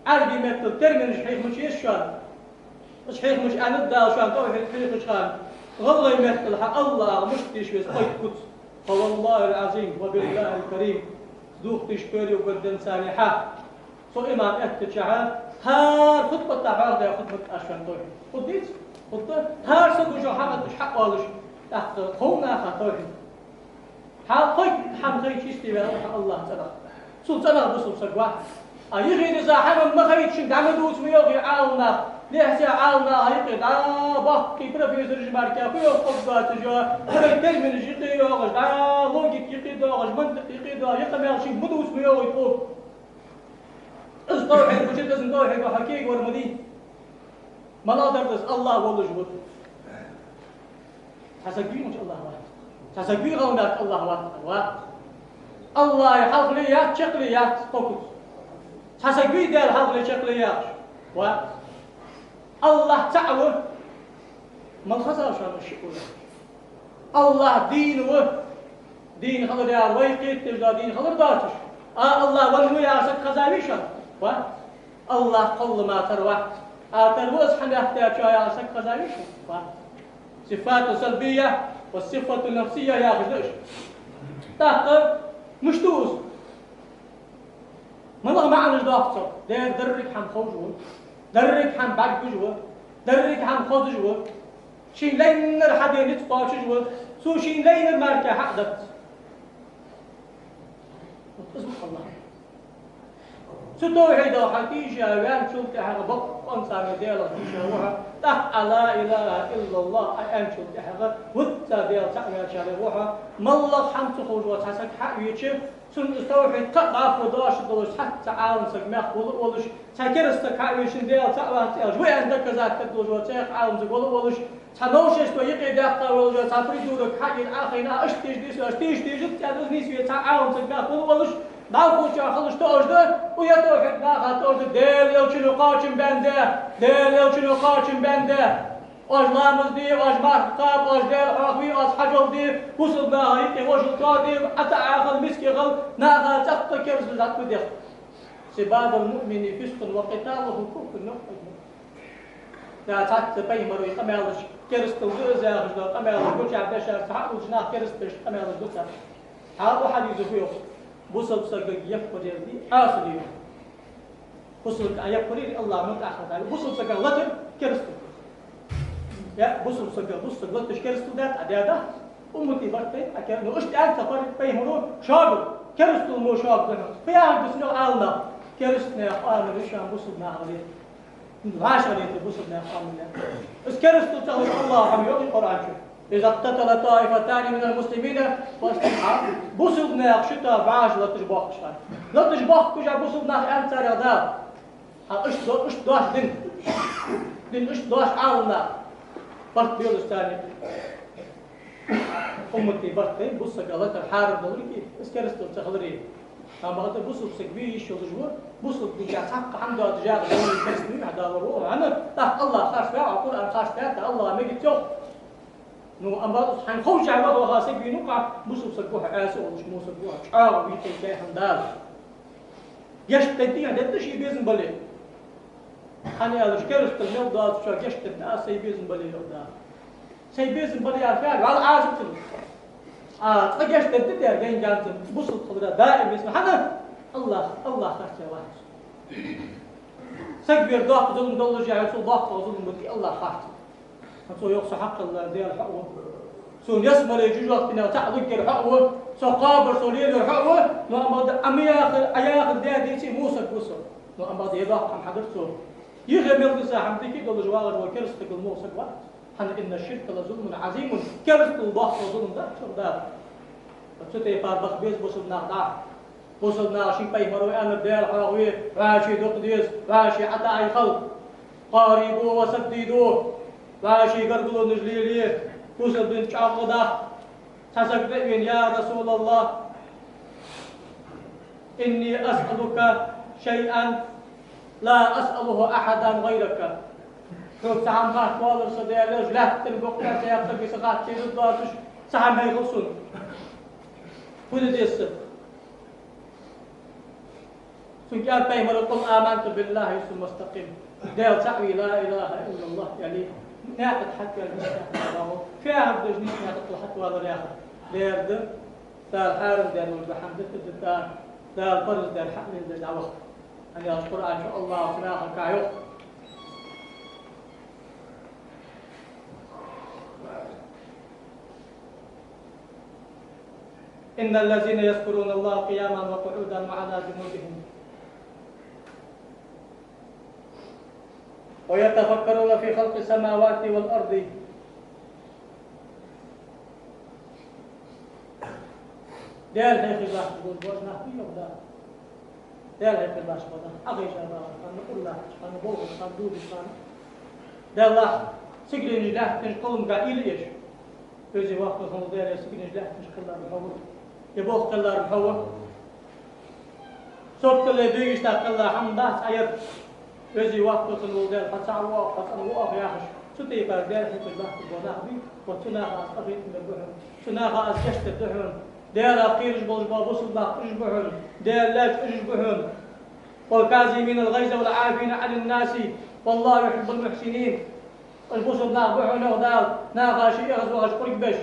عربي مثل ترمي شحيح مش يشان شحيح مش أنا الدال شان توحيد شحيح مش خان غلي مثل حق الله مش تشويس قيد قدس فوالله العظيم وبالله الكريم ذوق تشكري وقدم سانحة سو إمام احتشاها هار خطبة تعبار ده خطبة أشان توحيد خديت هار سكو شو حقد مش حق والش تحت خونا خطوحي حال خيك حم خيك يستي بها الله تعالى سلطنا بصل سقوا يغير زاحم ما خيك شن دعمدوس ميوغي عالنا ليه عالنا هيك باقي بروفيسور جماركا فيو قبضات جو خيك من جيقي يوغش لوجيك يقي دوغش منطق يقي دو يقمل شي مدوس ميوغي فوق استوحي وجد اسم توحي وحكيك ورمدي ما لا تردس الله والله جبت تسقي مش الله واحد تسقي غونات الله واحد الله يحلقليات شقليات فوكس تسقي ديال حلقلي شقليات و الله تعوه ما الخسر شان الشكول الله دين خلر يا ويقيت تجدا دين خلر دارتش الله ولو يا سك خزاويشان و الله قل ما تروى تروز حنا يحتاج يا سك خزاويشان و صفات سلبية والصفة النفسية يا غدش تحت مشتوز ما الله معنى الضغط ده درك حم خوجو درك حم بعد جوا درك حم خوج جوا شين لين حدا نتطاش جوا سو شين لين ماركة حدت اسمح الله ستوحيد حقيقة وان شلت حاجة بقى انسان ديال حقيقة روحها تحت لا إله إلا الله أن شلت حاجة وتا ديال تعمل شارع روحها ما الله حمت خوج وتحسك حق يشوف سن استوحيد تقع فداش دلش حتى عالم سجمع ولش تكرستك حق يشين ديال تعمل وين عندك كذا تدلش وتاخ عالم زقول ولش تنوشش تويقي داخل ولش تفريدورك حق الآخرين أشتيج ديس أشتيج تيجت تدرس نسوي تعاون سجمع ولش ناخذ شو خلص توجد ويتوحد ناخذ توجد ديل يلشنو قاچم بنده ديل يلشنو قاچم بنده أجلامز دي أجمار قاب أجدير أخوي أصحجل دي وصل باهي وصل قادي حتى عاقل مسكي غل ناخذ تقطع كرز ذات بديخ سباب المؤمن فسق وقتاله كفر نقطة لا تعت بيمر يقمالش كرز توجد زاغج قمالش كل شعب بشر تعقل جناح كرز بش قمالش دوسا هذا حديث فيه بوصل سرقة يفقد يدي آخر يوم بوصل يفقد الله من آخر تعالى بوصل سرقة لتر كرستو يا بوصل سرقة بوصل لتر كرستو ذات عدادة أمتي برتين أكيد نقشت أنت فرق بينهم شاغل كرستو مو شاغل في عهد سنو عالنا كرستنا قام الرشام بوصلنا عليه عاشر يت بوصلنا قام الله بس كرستو تقول الله هم يوم القرآن شوف إذا اقتتل طائفتان من المسلمين فاستمعوا بوصلنا يخشتا بعاش لا تجباخ شان لا تجباخ كجا بوصلنا أنت رضا إيش داش دين إيش داش عالنا فرق بيولستاني أمتي برتين بوصل قالت الحارب دوري إيش كرستو تخلري أما هذا بوصل سكبيش وتجور بوصل بيجا حق عنده تجار دوري كرستني هذا هو أنا الله خاش بيع أقول أنا خاش بيع الله ما جت يوم نو أمبارح حنخوش على بعض وخاسك بينقع بوصل سكوها عاسو ومش مو سكوها شعار بيتي كي حمدال يشتدي عند شيء بيزن بالي أنا على شكرت الميل ضاد شو يشتد الناس سي بيزن بالي لودا سي بيزن بالي عارفين على عازم تلو يشتد ده جين جانتم بوصل خضرا دائم اسمه حنا الله خاش واحد سكبير ضاق ظلم دولة جاي سو ضاق ظلم بدي الله خاش سو يقص حق الله ديال حقه سو يسمر يجوج وقتنا تعذكر حقه سو قابر سو ليل حقه لو أمضى أياخر ديسي موسى كوسو لو أمضى يضاق عن حضرته يغم يلقصا حمدك دول جواغر وكرستك الموسى وقت حن إن الشرك لظلم عظيم كرست الضاق وظلم ذا شو ذا فتي فاربخ بيز بوصلنا ضاع بوصلنا شي باي مروي أنا ديال حراوي راشي دقديس راشي حتى أي خلق قاربوا وسددوه راشي قرقلوا نجليلي وصل بنت عقدة تسكت يا رسول الله إني أسألك شيئا لا أسأله أحدا غيرك شوف سهم خاش والر صديالوش لا تلقى سيابتك سقاط شيء ضداتش سهم هي خلصون كل ديس سجاد بيمر قل آمنت بالله ثم استقم ديال تعوي لا إله إلا الله يعني ناخذ حتى المستقبل في عبد جنيس ناخذ حتى هذا الآخر دير دار حارم دير والبحمد دار فرز دير حقل دير دعوة أنا القرآن إن شاء الله سناخذ كعيو إن الذين يذكرون الله قياما وقعودا وعلى جنوبهم ويتفكرون في خلق السماوات والأرض ديال هيك الله تقول بوجنا في يوم ديال هيك الله سبحانه أغيش الله كان الله كان بوج كان دود كان ديال الله سجل نجاح تنقلهم قائل إيش Özü vakti sonu değerlesi güneşlermiş kıllar muhavur. Yabok kıllar muhavur. Soktuğu büyük işte kıllar hamdah ayır. Özü vakti sonu değer. Fatsağı vaq, fatsağı vaq yaxış. Su teyper değer hüküllah kılbonahbi. Ve tunağa az afiyet mübühüm. Tunağa az geçti dühüm. Değer akir jbol babusullah ujbuhüm. Değerler ujbuhüm. والكاظمين الغيظ والعافين عن الناس والله يحب المحسنين. البوسط ناق بحونه ودال ناقا شيء غزو غش قرق بش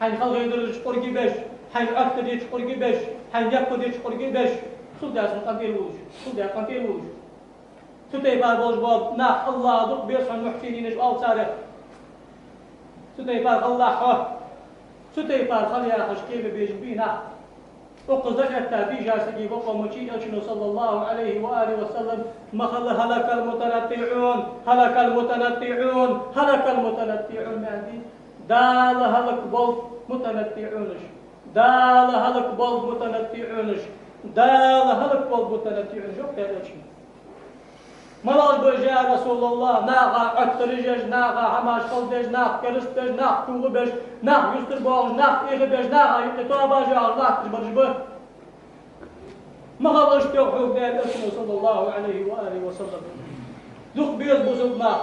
حين خلق يدرج قرق بش حين عقد يش قرق بش حين يقد يش قرق بش سود اسم قنتير وش سود قنتير وش سوتي بار بوش باب ناق الله ضق بيصح المحسنين ايش قال صارخ سوتي بار الله حوه سوتي بار خليا خش كيف بيجبينا وقصدك التابي جاسكي بقى مشيء أشنو صلى الله عليه وآله وسلم مخل هلك المتنطعون هلك المتنطعون هلك المتنطعون مهدي دال هلك بول متنطعونش دال هلك بول متنطعونش دال هلك بول متنطعونش شو كذا شيء ملاش بجا رسول الله ناقا عطرجج ناقا حماش خلدج ناق كرستج ناق كوغبج ناق يستر باغج ناق إغبج ناقا يقطع باجا الله تجبرج به مغلش توحوك ديال اسمه صلى الله عليه وآله وسلم ذوق بيز بوسط ناق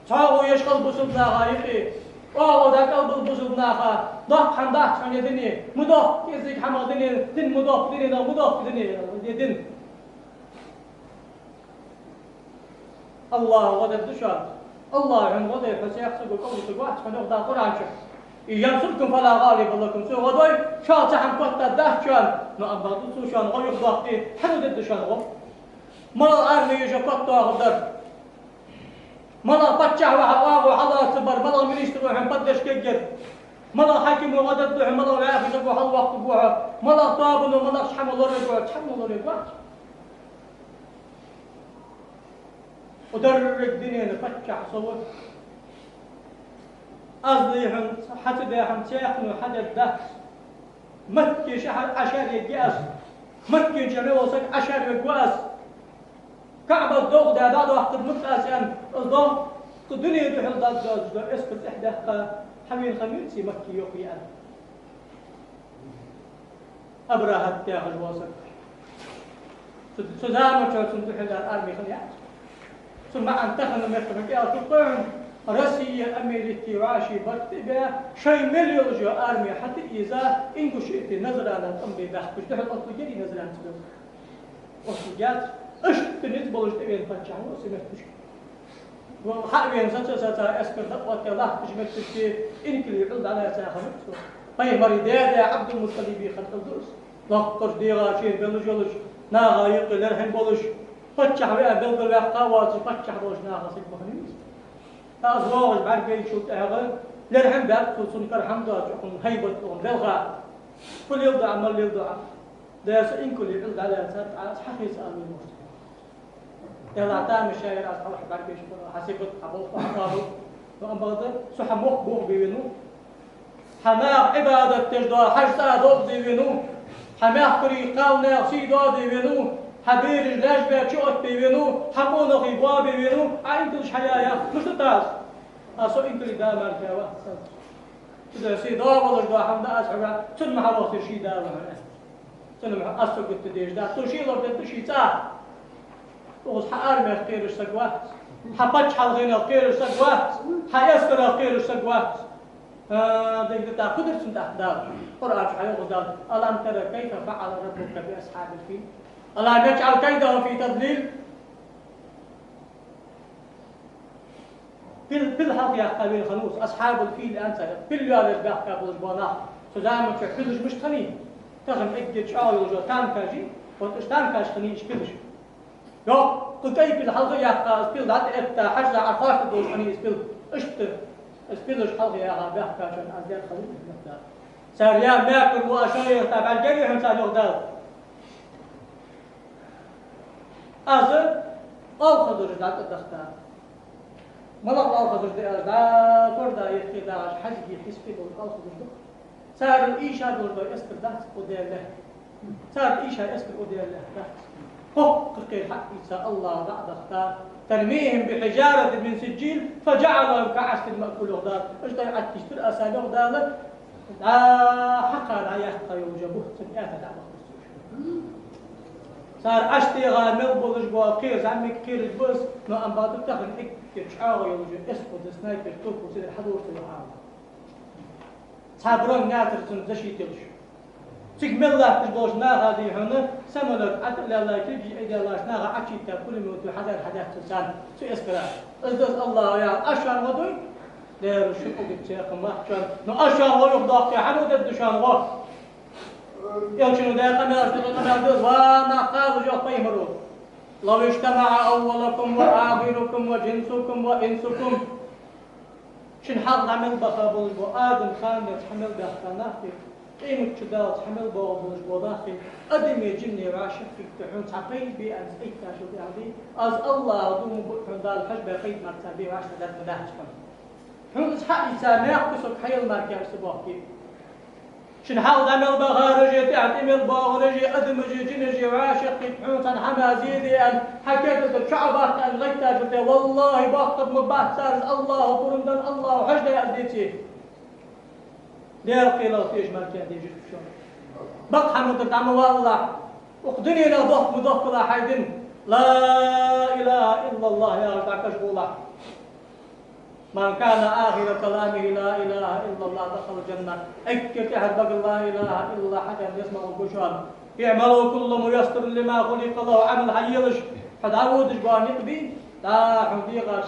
صاغو يشغل بوسط ناقا يقي واغو داك البل بوسط ناقا ضاق حمداك شان يدني مضاق كيزيك حمق دني دن مضاق دني دا مضاق دني دن الله غدا دشان الله عن غدا فسيحسب القول تقوات فنغدا قرآن شح ينصركم فلا غالب لكم سوى غدوي شاطع عن قطة دهشان نأبادو سوشان غيق ضغطي حدود الدشان غو ملا أرمي يجا قطة غدر ملا بتشع وحواغو حلا سبر ملا منيشتر وحن بدش كجر ملا حاكم وغدا دوح ملا وعافي تبو حل وقت بوها ملا طابن وملا شحم الله رجوع شحم الله رجوع ودرج الدنيا نفتح صوت أصليهم حتى بهم سيحنوا حدا الدهس مكي شهر 10 يقاس مكي جميوسك 10 يقاس كعب الضوء ده دادو وقت المتقاسين الضوء الدنيا بحل ضاد زوج اسكت إحدى حميل خميسي مكي يقيان أبراهت تاخذ واسك سوزامو شو سندوح الأرمي خليات ثم أنتخن مكتبك يا تقول روسيا أمريكي وعشي بكتبه شيء مليون جو أرمي حتى إذا إنكو شئت نظر على الأمر بحث تحت أطلقيني نظر على تلو أطلقات أشت نسبة لجتبين فتشعه وسمتش وحقوين ستا أسكر دقوة الله تجمتش إنك اللي يعود على ساخمته طيب مريدات يا عبد المطلبي خلق الدرس لقش ديغا شيء بلجولش ناغا يقل لرهم بولش فتح بقى بلغ القوات فتح بوش ناغا سيك مهنيس أزواج بعد بين شو تأغل لرهم بقى توصل كرهم دوت يكون هيبة يكون بلغة كل يوضع عمل يوضع ده يسئين كل يعود على أساس حقي سأل من المسلم يلا عتام الشاعر أصحاب بعد بين شو حسيبت أبوه وأحبابه وأنبغضه سحموه بوه بينو حماق عبادة تجدار حجز أدوب دينو حماق كريقاونا سيدا دينو حبير الرجبة شوت بينو حقونا خيبوا بينو عندوش حياة مش تتاس أصو إنتو اللي دام الجوا إذا سيدا ولا جوا حمدا أسحبا تن محوط شيء دام تن مح أصو قلت ديش دا توشي لو تشي تا وغز حقار ما خير السقوات حبتش حلغين الخير السقوات حيسكر الخير السقوات ديك تا قدرت تحدار قرأت حيوغ دال ألم ترى كيف فعل ربك بأصحاب الفيل الله يجعل كيده في تضليل في الحق يا قبيل خنوس أصحاب الفيل أنت في اللي يرجع قبل البناء سزعم تحفظش مش خني تخم إجد شعار وجو تام كاجي وتشتام كاش خني إيش كلش يو كيف الحلقة يا قبيل ذات إبتا حجز عفاش تدوش خني إسبيل إشت إسبيلش حلقة يا قبيل كاشن أزياد خني مختار ساريان ماكل وأشاير تابع الجري هم سالوا دال أزر أخذ رجعت الدختار ملق أخذ رجعت فردا يختلاش حزقي حسبي أخذ رجعت صار الإيشا دول استردات ودير له صار الإيشا استر ودير له حقق الحق الله بعد اختار ترميهم بحجارة من سجيل فجعلهم كعسل المأكول غدار ايش طيب تشتري أسامي غدار لا حقا لا يحقا يوجبه سنئات دعوة صار أشتغل ملبوش بوقير زعمك كير بس نو أم بعد تاخذ إك شعار يوجد إسقط سنايبر توك وسيد الحضور في العالم صابرون ناتر تنزشي تلش تكمل الله تجبوش ناغا دي هنا سملك عتل الله كيجي أيدي الله ناغا عشيتا كل موت حدا تسان سو إسكرا أزدز الله يا أشان ودوي دير شكو بتشيخ ما شان نو أشان ولو ضاق يا حمود الدشان وا يمشون دقيقة من أرسلنا وما قالوا جو فيمروا لو اجتمع أولكم وآخركم وجنسكم وإنسكم شن حظ عمل بخابوش وآدم خان يتحمل بأختناخي قيمة شدال تحمل بوابوش وداخل أدمي جني راشق في تحون تعقيد بأن سيكتا شو بيعدي أز الله دوم بحون دال حج بقيد مرتبي راشق دات مداحش كم حون إسحاق يسامح بسوك حي الماركير سباقي شن حال عمل بغارجي تعتمل بغارجي أدمجي جنجي وعاشق حوتا حمازيدي أن حكيت الشعبات أن غيتا جبتي والله باقب مباح سارز الله قرندن الله حجد يأديتي دير قيلة وفيش مالكين دي جيت شون بق حمد تعمل والله اقدني لا ضغط مضغط لا حيدن لا إله إلا الله يا رب كشغوله من كان آخر كلامه لا إله إلا الله دخل الجنة أكد أحد بقى لا إله إلا الله حتى يسمع البشرى يعملوا كل ميسر لما خلق له عمل حيلش حد عودش بان يقبي لا حديقة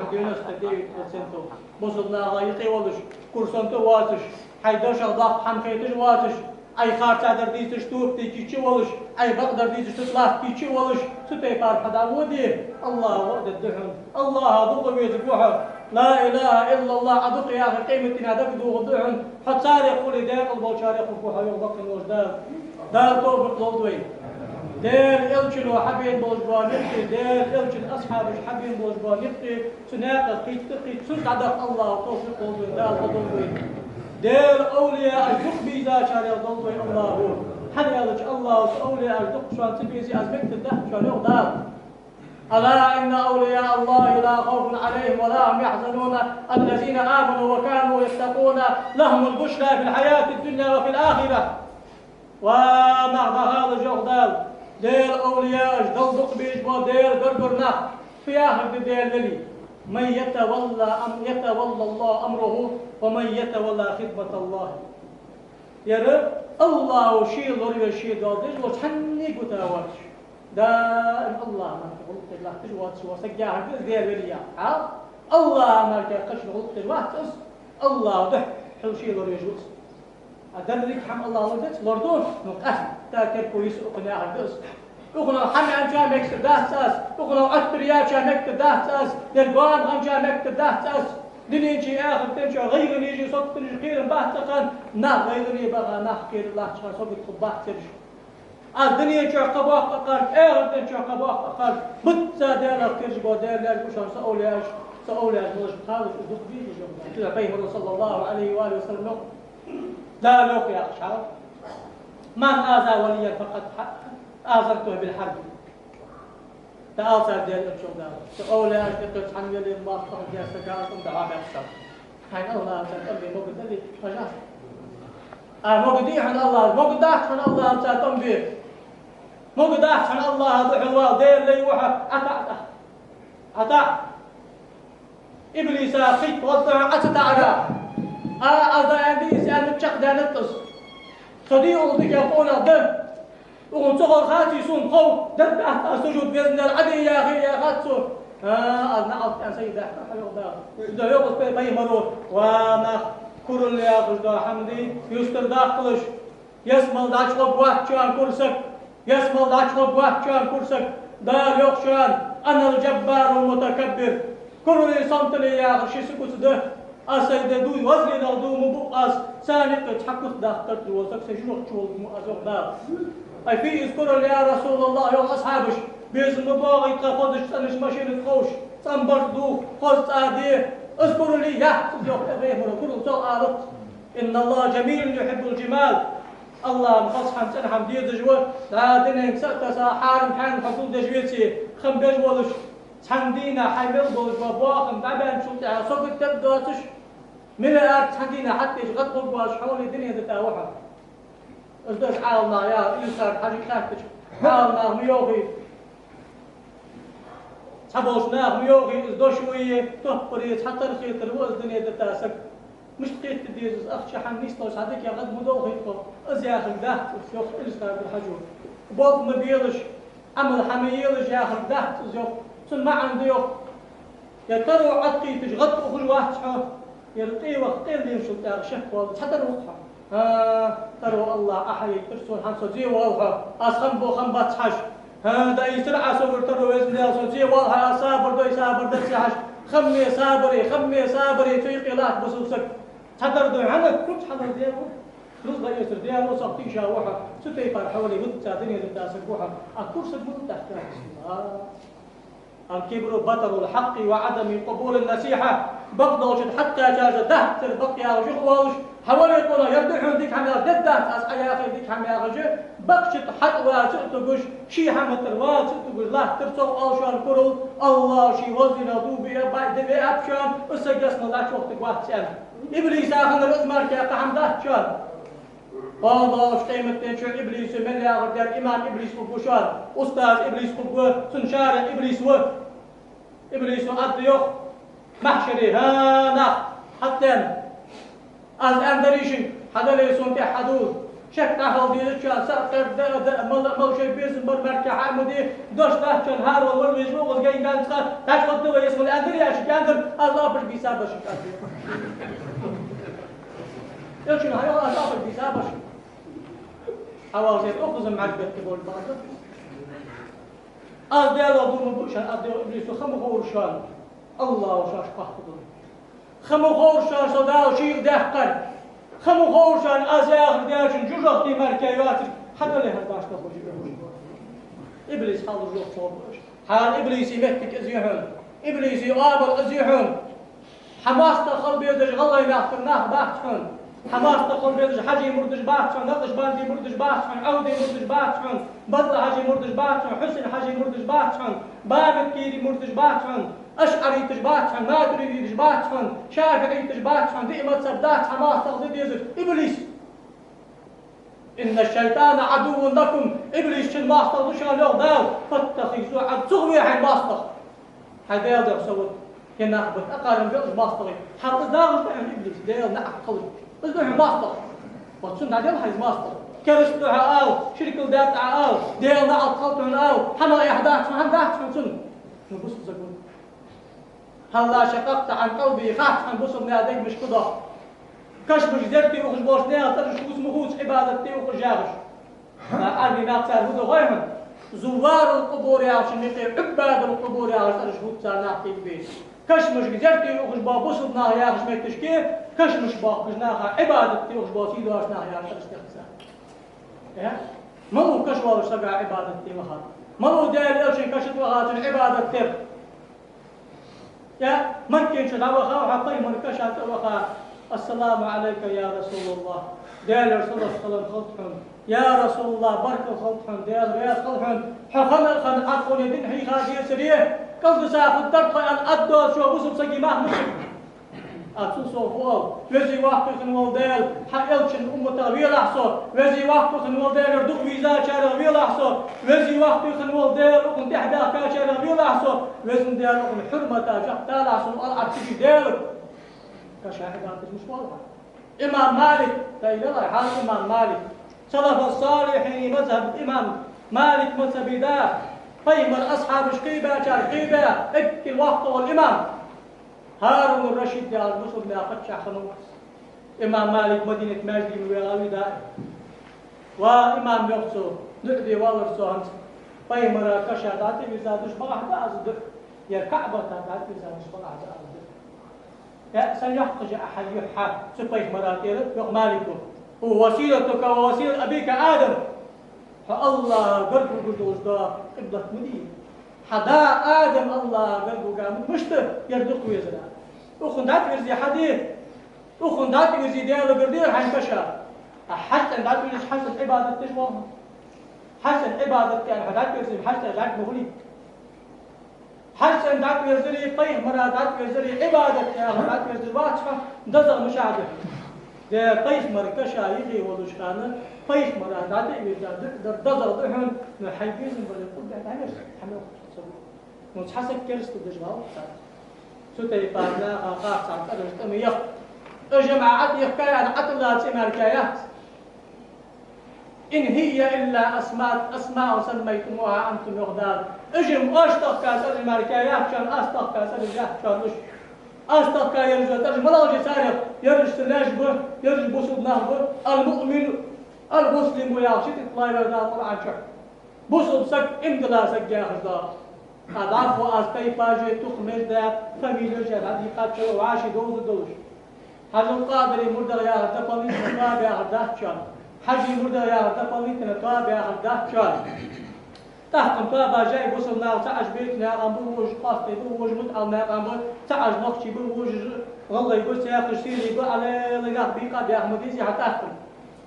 حدينس تدي سنتو بصدنا غايقي ولش كورسنتو واتش حيدوش ضاق حنخيتش واتش أي خارج در ديتش توب تيجي ولش أي بقدر ديتش تطلع تيجي ولش ستيقار حد عودي الله وقت الدهن الله ضوء بيتبوحه لا إله إلا الله أدق يا أخي قيمتنا دقدو غضوعن حد صار يقول داق البوشار يقول يوضق الوجدان دار طوب الضوضوي دير إلشن وحبين بوجبان يبقي دير إلشن أصحاب حبين بوجبان يبقي سناقة قيت تقيت سنت عدق الله توفيق الضوضوي دار الضوضوي دير أولياء الدق بيزا شار الضوضوي الله حد يالج الله أولياء الدق شوان تبيزي أزمكت الدق شوان يغدار ألا إن أولياء الله لا خوف عليهم ولا هم يحزنون الذين آمنوا وكانوا يتقون لهم البشرى في الحياة الدنيا وفي الآخرة ومع هذا الجغدال دير أولياء جدل دقبيج ودير قرقرنا في آخر دير للي من يتولى الله أمره ومن يتولى خدمة الله يرى الله شيء ضرب شيء ضادج وتحني قتاواتش دائم الله ما قلت الله تجوات وسجاها دير وليا الله ما قش قلت الوقت الله ده حل شيء ضرب يجوز أدرك حم الله لدت لردون نقص تاكل كويس أقناع الدس أقناع حم عن جامك ده ساس أقناع أكبريا جامك ده ساس للقوام عن جامك ده ساس دنيجي آخر تمشي غير نيجي صوت تنجي خير بحثك نا غير يبغى نحكي الله شو صوت تبح تمشي الدنيا شو قباح أقل آخر شو قباح أقل بتسادر كرج بدر لا كشان سأولياش مش خالص ودق بيجي كذا بين صلى الله عليه وآله وسلم لا لوك يا أشعر من آذى وليا فقد آذرته بالحرب تآثر ديال الشو دار سأولي أشتقت عن يلي ما أخذ ديال سجاركم دعا بأكثر حين الله تقول لي موجود لي فجأة موجود عن الله موجود عن الله تأتم به موجود عن الله ضحوا دير لي وحى أتع إبليس خيط وضع أتتعرى أذا سأل تشق دانتس صديق ذيك يقول دم وصغر خاتي سون قو دم سجود بإذن العدي يا أخي يا خاتسو أنا أن سيد حيودا يوقف بي مرور وما كل يا خجدا حمدي يستر داخلش يسمع داشلب واحد كرسك يسمع داشلب واحد كرسك دار يخشان أنا الجبار المتكبر كل صمت لي يا أخي سكوت ده أسيد دوي وزن نادو مبؤس سانق تحقق داخل وزك سجنوك شو مؤذوق دار أي في يذكر يا رسول الله يوم أصحابش بيزم باغي تاخذش سنش ماشين تخوش صنبردو خذ عادي اذكر لي يا يوم غير كل سؤالك إن الله جميل يحب الجمال الله مخص حمسن حمدية دجوة لا دنيا سأتسا حارم حان حصول دجويتي خم بجولش حمدينا حيمل بوش وبواخم دعبان شو تعال صوت تبدوتش مليار حمدينا حتى يشغط بواش حول الدنيا تتاوحها ازدش حالنا يا إلسار حاجة خافتش حالنا ميوغي حبوشنا ميوغي ازدش ويه تهبريت حتى الخيط الوز الدنيا تتاسك مش تقيت تديز أخ شحن نيستوش هذيك يا غد مدوخ يطلع أزياخ ده يوخ إلسنا بالحجور بوق ما بيلش عمل حميلش يا أخ ده يوخ سن ما عنده يوخ يا ترى عطي تجغط وكل واحد شحن يلقي وقت اللي يمشي تاع شهر والله حتى روحها ترى الله أحيي ترسل حمسة زي والله أسخن بو خن بتحش دا يسرع صبر ترى وزن يا زي والله أصابر دا يصابر دا حش خمي صابري تيقي لا بسوسك تقدر دو عنك كنت حضر ديالو رزق يسر ديالو صبتي شاوحة ستي فرحولي ود ساعتين يبدا سبوحة الكرسي من تحت الكبر بطر الحق وعدم قبول النصيحة بقضوش حتى جاز دهت البقيا وشغوش حوالي يقولوا يردحون ديك حمي ضد أسعى يا أخي ديك حمي أخي بقشت حق واتقوش شي حمد الوات تقول لا ترسو أوشان كرول الله شي وزن دوبي بعد بأبشان أسجسنا لا شوقتك واحد سنة إبليس آخر الأزمار كي أقحم ده شان والله اشتيمت شو إبليس من يا غدار إمام إبليس وبوشان أستاذ إبليس وبو سنشار إبليس و إبليس وأديوخ محشري هانا حتى از اندریشن حدالی سنتی حدود شک تحول دیده چون سرقر ملشی بیزن بر مرکه حمودی داشت چون هر ول ویجو قلقی اینجا تشکل دو اسم الاندریاش کندر الله پر بیسا باشی یا چون هیا الله پر بیسا باشی حوازیت اخذ معرفت کبول بعض از دیالو دون بوشن از دیالو ابلیسو خم خورشان الله وشاش قهدون خمو خورشان صداو شيخ دهقر خمو خورشان أزاغ داشن جرغ دي مركيات حتى لها داشت خوشي إبليس حاضر جوق صوبش حال إبليس يمتك أزيحون إبليس يقابل أزيحون حماس تخل بيدج غلا يناخرناه باحتحون حماس تخل بيدج حجي مردج باحتحون نقش باندي مردج باحتحون عودي مردج باحتحون بطل حجي مردج باحتحون حسن حجي مردج باحتحون بابت كيري مردج باحتحون أشعري تجباتهم ماتريدي تجباتهم شافعي تجباتهم دئمة سبدات حماس تغضي يزر إبليس إن الشيطان عدو لكم إبليس شن ماستغ وشان له داو فاتخذوا عد صغوي حين ماستغ هذا يضع سوت كنا أخبت أقارن بيض ماستغي حتى داو عن إبليس داو نعقل بس نوع ماستغ وتصن هذا الحيز ماستغ كرشتوا عاو شركوا دات عاو داو نعقلتوا عاو حما يحدات حما دات سن نبص زقون هلا شققت عن قلبي خاف عن بصر ناديك مش قضاء كشمش زرتي وخش بوشنيا ترش خوز مخوز عبادتي وخش جاغش قلبي ما تصار هدو غيهم زوار القبور يا شميقي عباد القبور يا ترش هود صار ناحكي البيت كشمش زرتي وخش بوصر ناها يا خش ما تشكي كشمش باخش ناها عبادتي وخش بوسيدو واش ناها يا ترش تخسر مو كشوار سبع عبادتي وخات مو داير الشي كشت وخات عبادتي يا مكين شد وخا وحطي من كشات وخا السلام عليك يا رسول الله دال رسول الله صلى الله عليه وسلم يا رسول الله بركة خلطهم دال يا خلطهم حخل خن عقل يدين هي غادي سريه قصد ساخذ ترقى أن أدو شو بصب سجي محمود أتصو فوق وزي واحد خنول دال حقلشن أمته ويلاحصو وزي واحد خنول دال يردق ويزا شارع ويلاحصو وزي واحد خنول دال وكنت تحدا كاشارع ويلاحصو وزن دال وكن حرمته جحتا لاحصو الأرض تجي دال كشاهدات مش واضحة إمام مالك تايلا حال إمام مالك سلف الصالحين مذهب الإمام مالك مذهب دا فهم الأصحاب شقيبة شارقيبة اكل وقت والإمام هارون الرشيد دال مصر لا فتش خنوس إمام مالك مدينة ماجدي ويغاوي دائم وإمام يقصو نقدي والرسو هنس فهم راكشا داتي بزادش بغح دازد يا كعبة داتي بزادش بغح دازد يا سيحقج أحد يحا سبيش مراتير يق مالكو هو وسيلتك ووسيلة أبيك آدم فالله قلبه قلت دا قبلة مدين حدا آدم الله قلبه قام مشته يردق ويزرع أخن دات يرزي حديث أخن دات يرزي ديالو قردير حين كشا حسن لا تقول حسن عبادة تجمعها حسن عبادة يعني حدات يرزم حسن ذات مغلي حسن ذات يرزري قيه مرة ذات يرزري عبادة يا ذات يرزري واتفا دزر مشاهدة ده قيس مركشة يجي ولوشانة قيس مرة ذات يرزري دزر ضحن نحيبيزم ولا يقول ده عمر حمل مش حسن كرست دجماو سوتي بارنا قاق ساعة أرجع ميخ جماعات يحكي عن عطلات مركيات إن هي إلا أسماء سميتموها أنتم يغدار اجم أشتق كاسر المركيات كان أشتق كاسر الجاه كان أشتق كايرجع ترجم الله جسارة يرجع تلاجبه يرجع بصد نهبه المؤمن المسلم ويعشت إطلاع وذا قرآن شعر بصد سك إمدلا سك جاه خزار أضعف وأسكي باجي تخمر دا فميلو جهد يقاد شو وعاشي دوش حاج القادر مرد يا هردا قوي نقاب يا هردا شان حاج مرد يا هردا قوي نقاب يا هردا شان تحت نقاب جاي وصلنا وتعج بيتنا غنبو وج قاصتي بوج متعلنا غنبو تعج نقشي بوج والله يقول سياق سيري يقول على لقاه بيقاب يا احمديزي حتى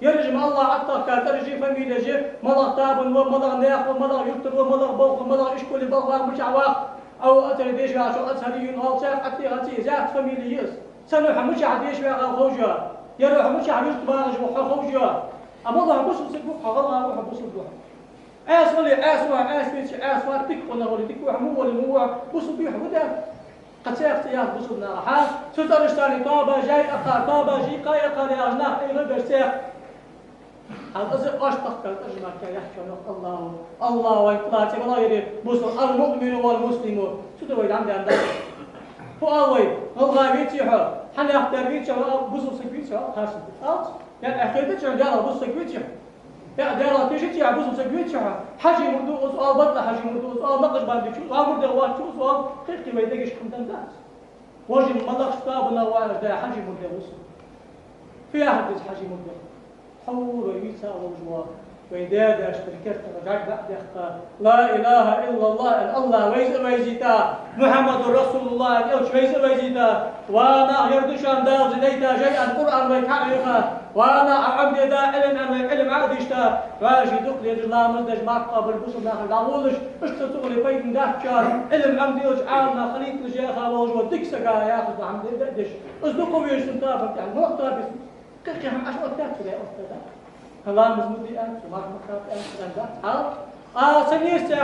يرجم الله عطا كاترجي فميلة جي ملغ تاب وملغ ناخ وملغ يكتر وملغ بوغ وملغ اشكولي بوغ مشعواق او اتري ديش عشو اتهريون او تاك حتى غتي زاك فميلة يس سنوح مشع ديش بيغا خوجا يروح مشع يشتباغ جوحا خوجا اما الله بوصل سكوك حغلها روح بوصل دوحا عاس ولي عاس وان عاس بيتش عاس وان تك ونغولي تك وحمو ولي مو بوصل بيح ودا قد سياق سياق بوصل ناحا سترشتاني طابا جاي اقار طابا جي قاي اقار يا اجناح اي غبر سياق هذا أشتق الترجمة كي يحكي الله وإطلاع الله يري بوصل المؤمن والمسلم شو تقول عندي هو أوي الغابيتي حر حنا يختار بيتي بوصل سكبيتي خاص يعني أخيرا ترجع دار بوصل سكبيتي يا دار تيجي تي بوصل سكبيتي حاجي مردو سؤال بطل حاجي مردو سؤال نقش باندي شو سؤال مرد غوات شو سؤال خير ما يدقش حمدان ذات واجي ملخ كتابنا واحد حاجي مرد وصل في أحد حاجي مرد حور ويسا وجوا ويداد اشتركت رجعت بعد لا اله الا الله الله ويزيتا محمد رسول الله الوش ويزيتا وانا يردشان دار جديتا شيئا القران ويكحلقا وانا عبد دا علم عادشتا راجي دخل الله مزدج ما قبل بصل داخل داولش اشتغل بيت داخل علم عمدي وجعلنا خليط الشيخ وجوا دكسكا ياخذ عمد دش اصدقوا ويشنتا فتح النقطه بس كيف هم عشان أكتر يا أستاذ هلا مزمودي أنت وما مكتب أنت سنيس يا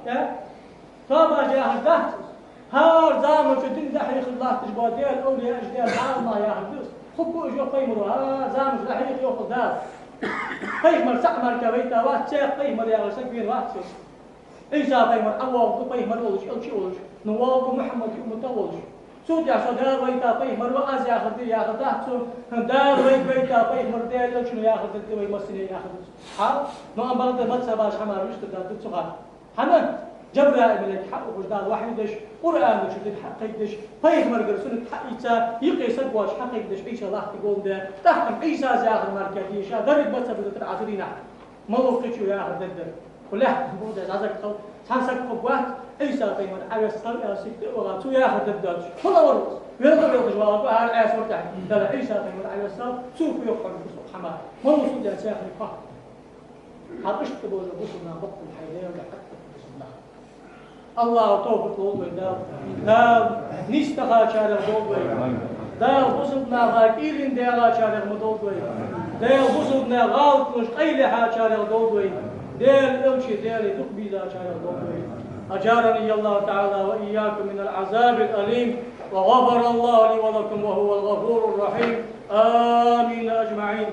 يا طبعا جاء هدات هار زامن في الدين دحيخ الله تجبادي الأولياء أجداد عالما يا هندوس خبوا إجوا قيمروا زامن دحيخ يأخذ ذات قيمر سعمر كبيتا واحد شيخ قيمر يا غسك بين واحد شيخ إيسا قيمر أول قيمر ولش ألشي ولش نواب محمد متولش سود يا صدار ويتا طيب مروا أز يا خدي يا خداه سود دار ويتا طيب مرديل لشنو يا خدي ويمسني يا خدي حال ما أمبارد ما تسباش حمار مش تدار تسقط حنا جبرا من الحق وجدال واحد دش قرآن وش الحق يدش طيب مرجع سنة حق يتا يقيس واش حق يدش عيش الله تقول ده تحكم عيسى زاهر مركزي شا درب بس بدت العصرين ملوكتشو يا خدي ولا بود هذا كل سانسك قبوات عيسى قيمة على الصلاة على سكة وغاتو يا خد الدرج كل ورد ويرضى بالجواب على العيس ورتاح قال عيسى قيمة على الصلاة سوف يقبل بصوت حمار ما وصل يا شيخ القهر حقشت تقول بصنا بط الحياة ولا حتى بصنا الله توفق الله دا نستخا شارع دول دا بصنا غاكيلين دا غا شارع مدول دا بصنا غاوت مش قيل حا شارع دول دير أوشي دير تقبي ذا شاير ضوئي أجارني الله تعالى وإياكم من العذاب الأليم وغفر الله لي ولكم وهو الغفور الرحيم آمين أجمعين